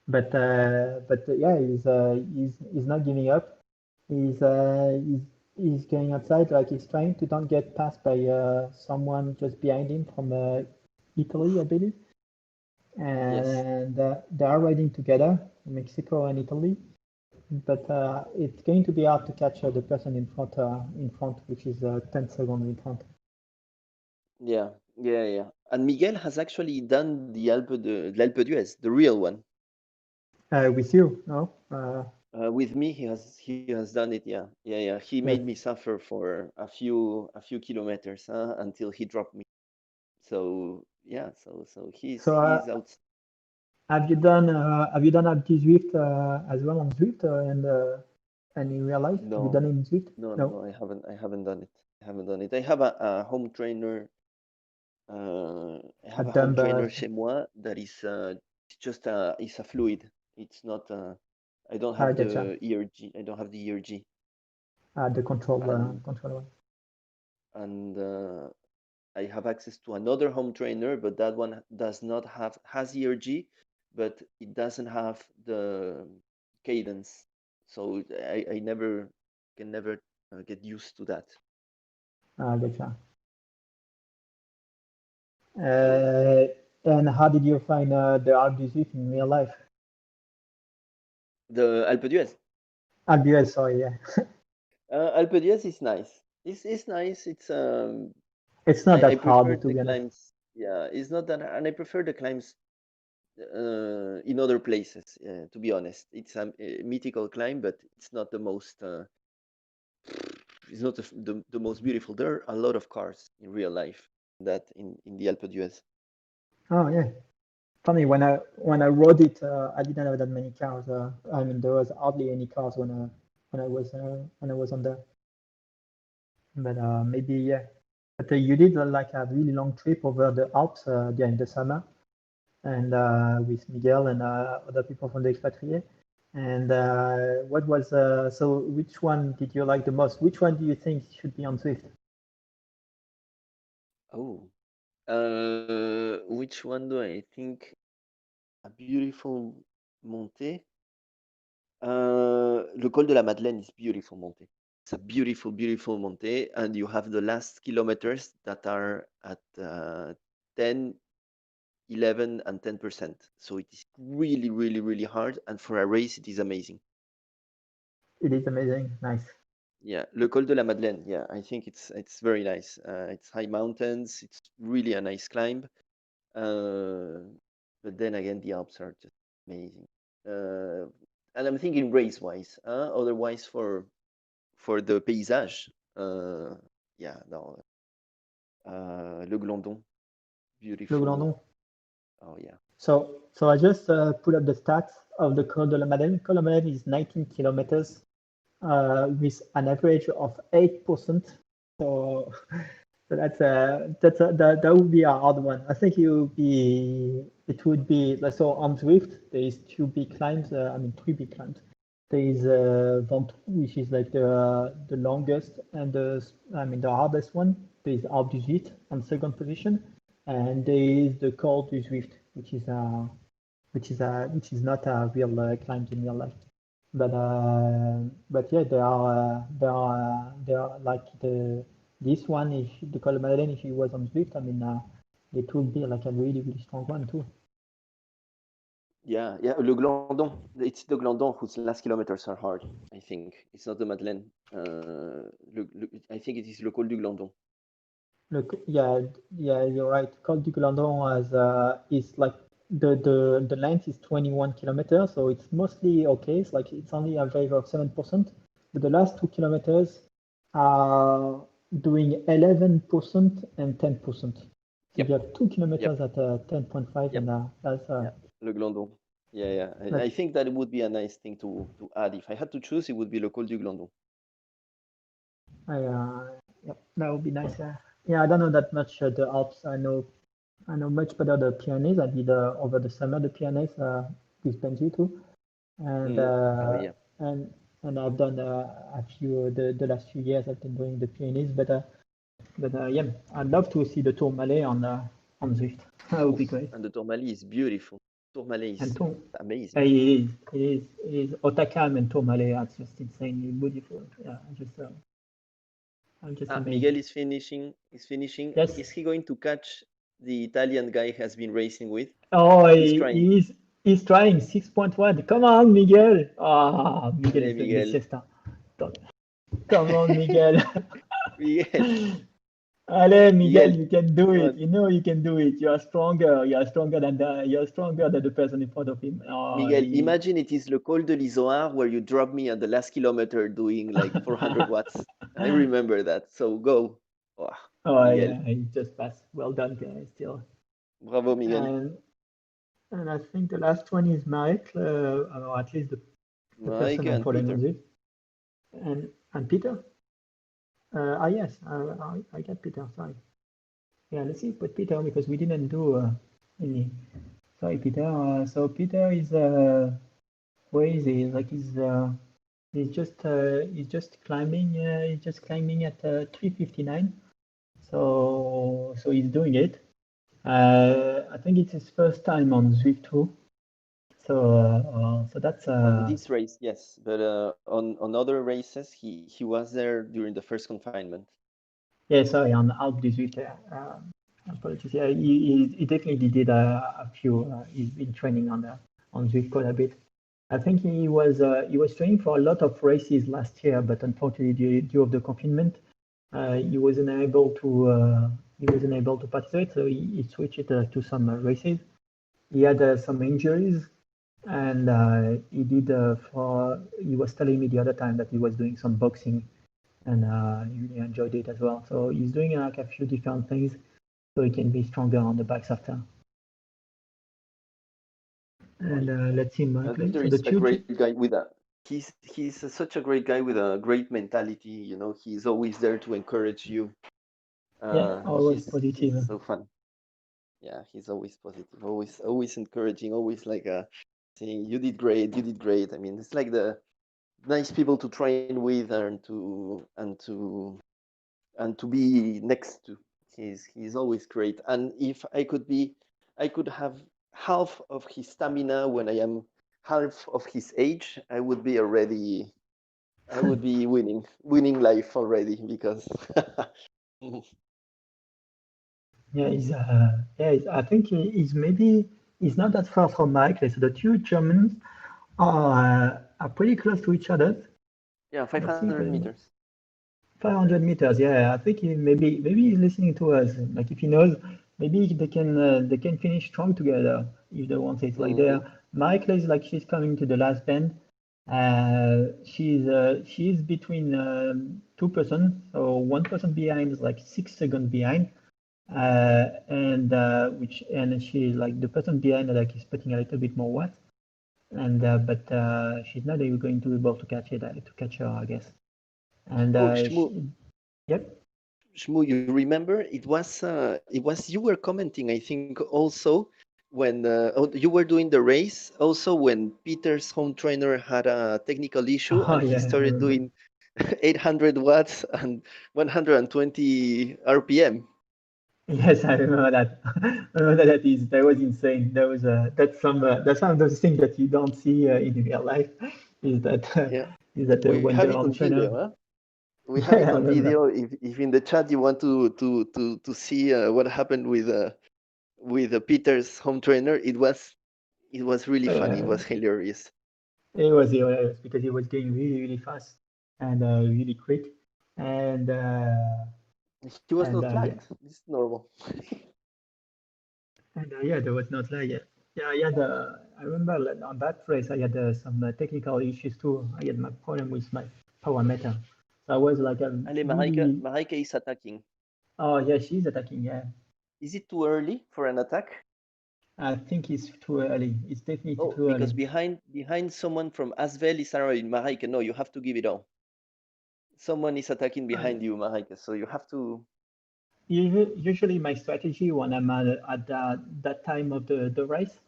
But yeah, he's not giving up. He's going outside, like he's trying to don't get passed by someone just behind him from Italy, I believe. And they are riding together, Mexico and Italy. but it's going to be hard to catch the person in front, which is 10 seconds in front. Yeah, yeah, yeah. And Miguel has actually done l'Alpe d'Huez, the real one. With you, no? With me, he has done it. Yeah, yeah, yeah. He made me suffer for a few kilometers until he dropped me. So yeah, so he's out. Have you done Alpe Zwift as well on Zwift and in real life? No, have you done it in Zwift? no, I haven't done it. I have a home trainer. I have a home trainer chez moi that is just it's a fluid. It's not. I don't have the ERG. I don't have the ERG. The control one. And I have access to another home trainer, but that one has ERG, but it doesn't have the cadence. So I can never get used to that. Gotcha. And how did you find the Alpe Zwift in real life? The Alpe d'Huez. Alpe d'Huez, sorry, yeah. Alpe d'Huez is nice. It's nice. It's not that prefer hard to the be honest. climbs. Yeah, it's not that, and I prefer the climbs in other places. To be honest, it's a mythical climb, but it's not the most. It's not the most beautiful. There are a lot of cars in real life that in the Alpe d'Huez. Oh yeah. Funny, when I rode it, I didn't have that many cars. I mean, there was hardly any cars when I was on there. But maybe yeah. But you did like a really long trip over the Alps during the summer, and with Miguel and other people from the ExpaTRIes. And what was so? Which one did you like the most? Which one do you think should be on Zwift? Oh, which one do I think? A beautiful montée. Le col de la Madeleine is beautiful montée. It's a beautiful, beautiful montée, and you have the last kilometers that are at 10, 11, and 10%. So it is really, really, really hard, and for a race, it is amazing. It is amazing, nice. Yeah, Le Col de la Madeleine. Yeah, I think it's very nice. It's high mountains. It's really a nice climb. But then again, the Alps are just amazing. And I'm thinking race-wise. Otherwise, for the paysage, yeah, no. Le Glandon, beautiful. Le Glandon. Oh yeah. So I just put up the stats of the Col de la Madeleine. Col de la Madeleine is 19 kilometers with an average of 8%. So that would be a hard one. I think it would be so on Zwift. There is two big climbs. Three big climbs. There is Ventoux, which is like the longest and the hardest one. There is Alpe d'Huez on second position, and there is the Col du Zwift, which is not a real climb in real life. But yeah, there are like this one. If the Col de Madeleine, if it was on Zwift, it would be like a really, really strong one too. Yeah, yeah, Le Glandon. It's the Glandon whose last kilometers are hard, I think. It's not the Madeleine. I think it is Le Col du Glandon. Look, yeah, you're right. Col du Glandon is like the length is 21 kilometers, so it's mostly okay. It's like it's only a average of 7%, but the last 2 kilometers are doing 11% and 10%. So Yep. you have 2 kilometers at 10.5, Yep. and that's Le Glandon. Yeah. I think that it would be a nice thing to add. If I had to choose, it would be Le Col du Glandon. Yeah, that would be nice. Yeah, I don't know that much the Alps. I know much better the Pyrenees. I did over the summer the Pyrenees with Benji too, and and I've done a few the last few years. I've been doing the Pyrenees, but yeah, I'd love to see the Tourmalet on Zwift. That would be great. And the Tourmalet is beautiful. Tourmalet is amazing. It is Otakam and Tourmalet are just insanely beautiful. Yeah, just amazing. Miguel is finishing. Yes. Is he going to catch the Italian guy he has been racing with? Oh, he is. He's trying 6.1. Come on, Miguel. Ah, Miguel Allez, is doing the Miguel. siesta. Come on, Miguel. Miguel. Allez, Miguel, Miguel, you can do come it. on. You know you can do it. You are stronger. You are stronger than the person in front of him. Oh, Miguel, imagine it is Le Col de l'Isoard where you drop me at the last kilometer doing like 400 watts. I remember that. So go. Oh, Oh Miguel. yeah, he just passed. Well done, guys. Still. Bravo, Miguel. And I think the last one is Marek, or at least the person Mike I'm and following Peter. on it. And Peter. Yes, I got Peter. Sorry. Yeah, let's see, put Peter because we didn't do any. Sorry, Peter. So Peter is where is he? Like he's just climbing. He's just climbing at 359. So he's doing it. I think it's his first time on Zwift too. So that's On this race, yes, but on other races, he was there during the first confinement. yeah. Sorry, on Alpe du Zwift. Apologies. Yeah, he definitely did a few. He's been training on Zwift quite a bit. I think he was training for a lot of races last year, but unfortunately, due of the confinement, he wasn't able to participate. So he switched to some races. He had some injuries, and he was telling me the other time that he was doing some boxing, and he really enjoyed it as well. So he's doing like a few different things so he can be stronger on the bikes after. And let's see, Mark. Peter is a great guy with a. He's such a great guy with a great mentality. You know, he's always there to encourage you. Yeah, always He's positive. so fun. Yeah, he's always positive, always encouraging, always like saying you did great, you did great. I mean, it's like the nice people to train with and to be next to. He's always great. And if I could have half of his stamina when I am half of his age, I would be winning life already because I think he's not that far from Michael. So the two Germans are pretty close to each other. yeah, 500 meters. 500 meters, yeah. I think maybe he's listening to us. Like if he knows, maybe they can finish strong together if they want it. Like Michael is like she's coming to the last bend. She's between two persons, so one person behind is like 6 seconds behind, and she like the person behind like is putting a little bit more watts, and but she's not even going to be able to catch her, I guess. And yep. Shmu, you remember it was you were commenting, I think, also when you were doing the race, also when Peter's home trainer had a technical issue and he started doing 800 watts and 120 RPM. Yes, I remember that. That was insane. That's one of those things that you don't see in real life. Is that We when have the it home on trainer. video, huh? We have it on video. If in the chat you want to see what happened with Peter's home trainer, it was really funny. It was hilarious. It was hilarious because he was going really, really fast and really quick, and he was not lagged. Yeah. It's normal. And there was not lag yet. Yeah, I remember on that race I had some technical issues too. I had my problem with my power meter. So I was like, Allez, Mareike is attacking. Oh yeah, she's attacking. Yeah. Is it too early for an attack? I think it's too early. It's definitely too early. Because behind someone from Asvel is arriving. Mareike, no, you have to give it all. Someone is attacking behind you, Mareike, so you have to. Usually my strategy when I'm at that time of the race,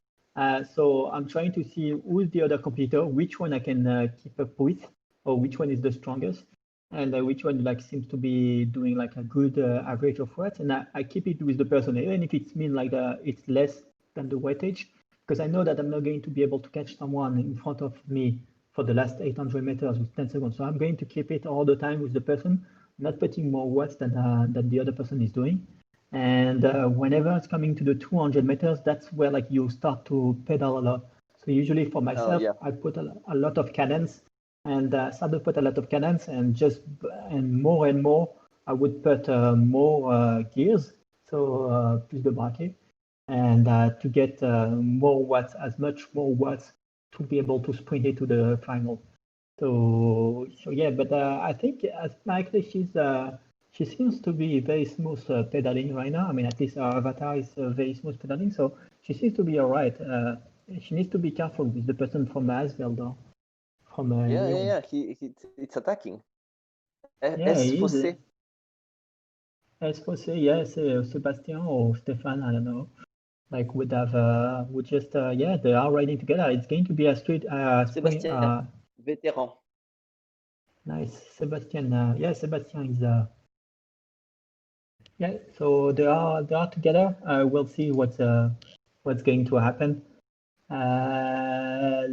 so I'm trying to see who's the other competitor, which one I can keep up with, or which one is the strongest, and which one like seems to be doing like a good average of watts, and I keep it with the person, even if it's mean like it's less than the wattage, because I know that I'm not going to be able to catch someone in front of me for the last 800 meters with 10 seconds. So I'm going to keep it all the time with the person, not putting more watts than the other person is doing. And whenever it's coming to the 200 meters, that's where like you start to pedal a lot. So usually for myself, yeah. I put a lot of cadence, and start to put a lot of cadence, and more, I would put more gears, so plus de braquet, and to get more watts, as much more watts to be able to sprint it to the final. So yeah, but I think as Michael, she seems to be very smooth pedaling right now. I mean, at least our avatar is very smooth pedaling, so she seems to be all right. She needs to be careful with the person from Asvel, though. From Lyon. Yeah. It's attacking. Yeah, he is. Fossé. Esposé, yes, Sebastian or Stefan, I don't know. Like would just yeah, they are riding together. It's going to be a straight sprint. Sébastien, vétéran. Nice, Sebastian. Yeah, Sebastian is yeah. So they are together. We'll see what's going to happen.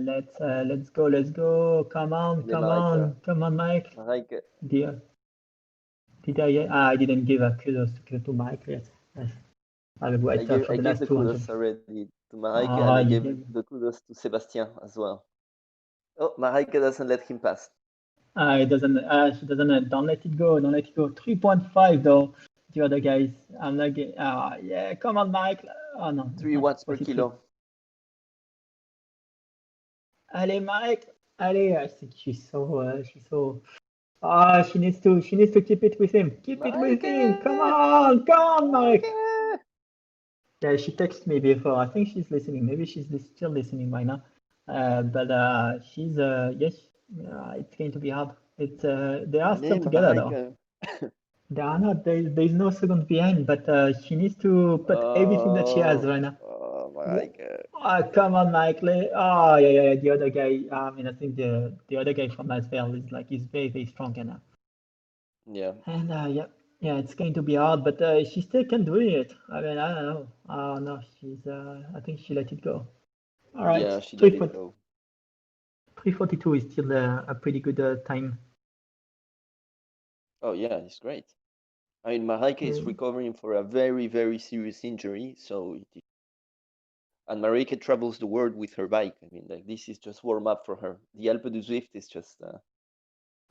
Let's go. Come on, Mike. Marek, I didn't give a kudos to Mike yet. Yes. I'll wait for I the gave last the 200. kudos already to Marek, and I gave the kudos to Sébastien as well. Oh, Marek doesn't let him pass. It doesn't. She doesn't. Don't let it go. 3.5 though. The other guys. I'm not getting. Yeah. Come on, Mike. Oh no. 3 watts per kilo. Allez, Mike. Allez. I think she's so. She needs to keep it with him. Keep it with him. Come on, Mike. Yeah, she texted me before. I think she's listening. Maybe she's still listening right now. But she's yes. It's going to be hard. It's they are still together though. They are not. There's no second behind. But she needs to put everything that she has right now. Oh my God. Oh, come on, Mike. Oh yeah. The other guy. I mean, I think the other guy from Asvel is very strong now. Yeah. And yeah, it's going to be hard, but she still can do it. I mean, I don't know. Oh no, she's. I think she let it go. All right. Yeah, she let it go. 3:42 is still a pretty good time. Oh yeah, it's great. I mean, Marike is recovering for a very, very serious injury, and Marike travels the world with her bike. I mean, like this is just warm up for her. The Alpe du Zwift is just a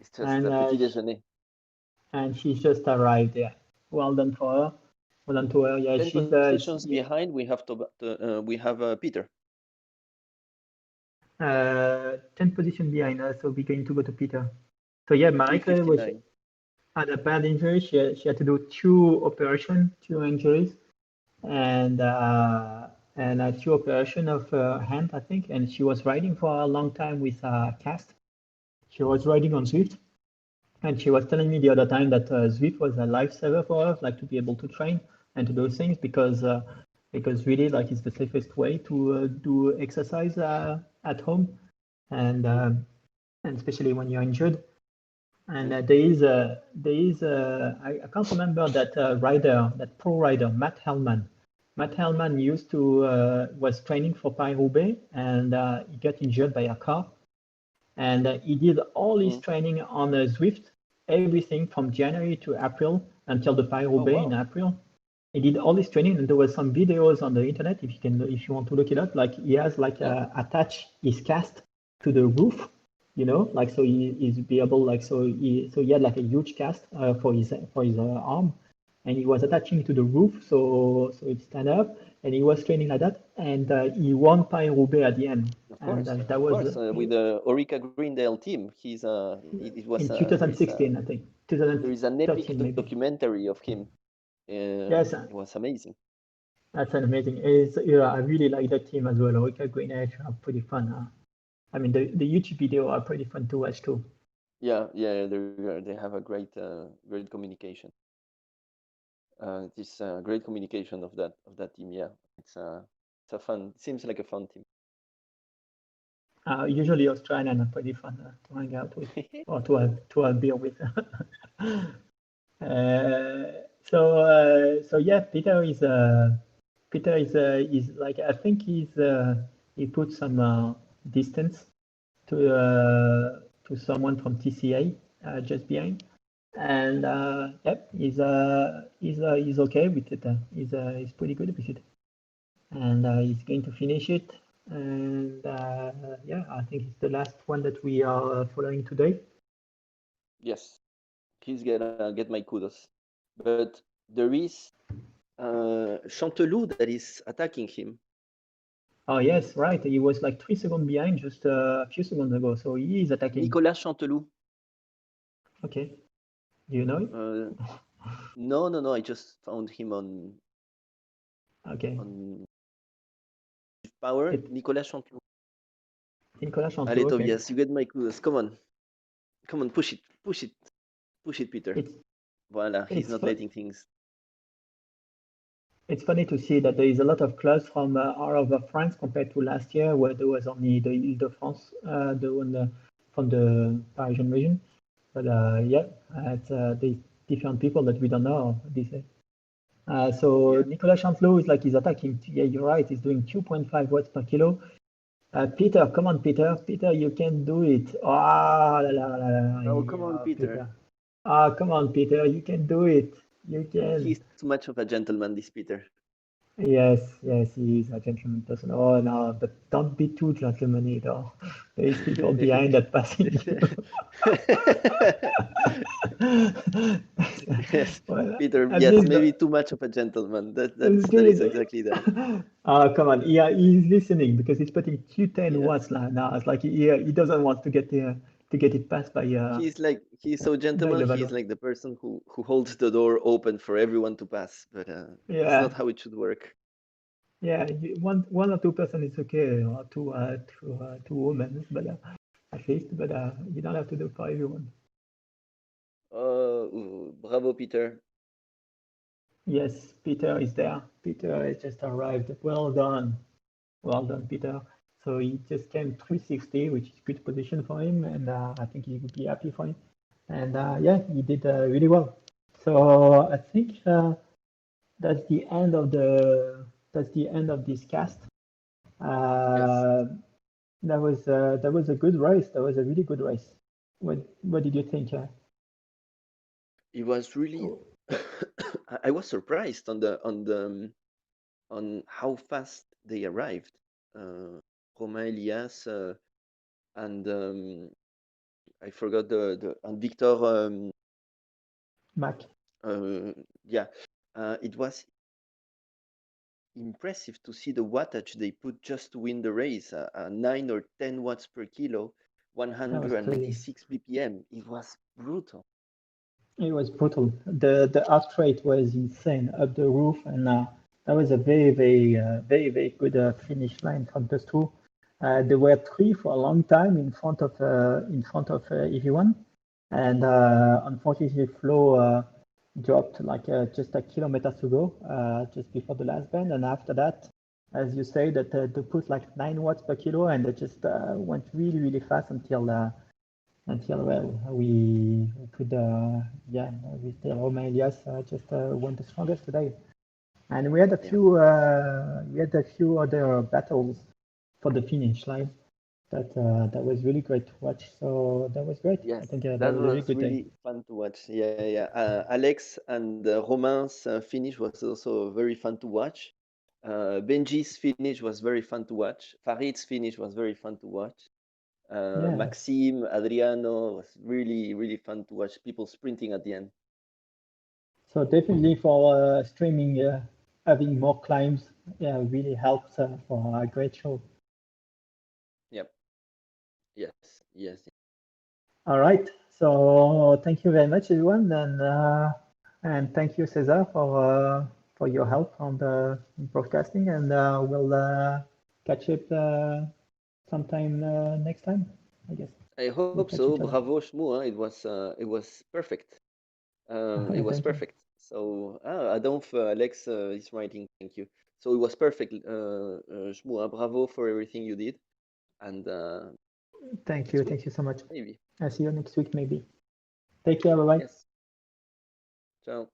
petit déjeuner. And she's just arrived. Yeah, well done for her. Well done to her. Yeah, 10 she's positions behind. We have Peter. 10 positions behind us, so we're going to go to Peter. So yeah, Marike had a bad injury. She had to do two injuries, and 2 operation of hand, I think. And she was riding for a long time with a cast. She was riding on Zwift, and she was telling me the other time that Zwift was a lifesaver for her, like to be able to train and to do things because really like it's the safest way to do exercise at home, and especially when you're injured. And I can't remember that pro rider, Matt Hellman. Matt Hellman was training for Paris-Roubaix, and he got injured by a car. And he did all his training on Zwift, everything from January to April until the Paris-Roubaix in April. He did all his training, and there were some videos on the internet if you want to look it up. Like he has attached his cast to the roof. Like so he's be able so he had like a huge cast for his arm, and he was attaching to the roof so it stand up, and he was training like that, and he won Paris-Roubaix at the end. Of course, and that was with the Orica Greendale team. It was in 2016, I think. There is an epic documentary of him. Yes, it was amazing. That's an amazing. I really like that team as well. Orica Greendale are pretty fun. I mean, the YouTube video are pretty fun to watch too. Yeah, they have a great communication. This great communication of that team. Yeah, it's a fun. Seems like a fun team. Usually Australian are pretty fun to hang out with or to have beer with. So yeah, Peter is like, I think he put some distance to someone from TCA just behind, and yep, he's okay with it. He's pretty good with it, and he's going to finish it. And yeah, I think it's the last one that we are following today. Yes, he's gonna get my kudos. But there is Chanteloup that is attacking him. Oh yes, right. He was like 3 seconds behind just a few seconds ago, so he is attacking. Nicolas Chanteloup. Okay. Do you know it? No. I just found him on Okay. Power. Nicolas Chanteloup. Nicolas Allez, Chanteloup. Okay. Tobias, you get my kudos. Come on, push it, Peter. Voila, he's not letting things. It's funny to see that there is a lot of clubs from all over France compared to last year, where there was only the Ile-de-France, the one from the Parisian region. But yeah, there's different people that we don't know these days. So yeah. Nicolas Chanteloup is like he's attacking. Yeah, you're right. He's doing 2.5 watts per kilo. Peter, come on, Peter. Peter, you can do it. Oh, come on, Peter. Come on, Peter. You can do it. You can. He's too much of a gentleman, this Peter. Yes, he is a gentleman person. Oh no, but don't be too gentlemanly though. There is people behind that passing you. Yes, well, Peter. Yes, maybe too much of a gentleman. That is exactly that. Come on, yeah, he's listening because he's putting 210 watts now. It's like he doesn't want to get it passed by. He's so gentleman. He's like the person who holds the door open for everyone to pass, but it's not how it should work. Yeah, one or two person is okay, or two women, but at least, but you don't have to do for everyone. Bravo, Peter. Yes, Peter is there. Peter has just arrived. Well done, Peter. So he just came 360, which is good position for him, and I think he would be happy for him. And yeah, he did really well. So I think that's the end of this cast. Yes. That was a good race. That was a really good race. What did you think? It was really. I was surprised on how fast they arrived. Romain, Elias, and I forgot and Victor. Mac. Yeah, it was impressive to see the wattage they put just to win the race. 9 or 10 watts per kilo, 196 BPM. It was brutal. It was brutal. The heart rate was insane, up the roof, and that was a very good finish line from those two. There were three for a long time in front of everyone, and unfortunately Flo dropped like just a kilometer to go, just before the last bend, and after that, as you say, that they put like 9 watts per kilo, and they just went really fast until well we could we still Romain Elias just went the strongest today, and we had a few other battles for the finish line that was really great to watch. So that was great. Yes, I think that that was a really good really day. fun to watch. Yeah. Alex and Romain's finish was also very fun to watch. Benji's finish was very fun to watch. Farid's finish was very fun to watch. Maxime, Adriano was really fun to watch. People sprinting at the end. So definitely for streaming, having more climbs, really helps for a great show. Yep. Yes. All right. So thank you very much, everyone, and thank you, Cesar, for your help on the broadcasting, and we'll catch up sometime next time, I guess. I hope so. Bravo, Shmu. It was perfect. It was perfect. So Adolphe, Alex is writing. Thank you. So it was perfect, Shmu. Bravo for everything you did. And thank you so much. Maybe I'll see you next week, maybe. Take care. Bye bye. Yes. Ciao.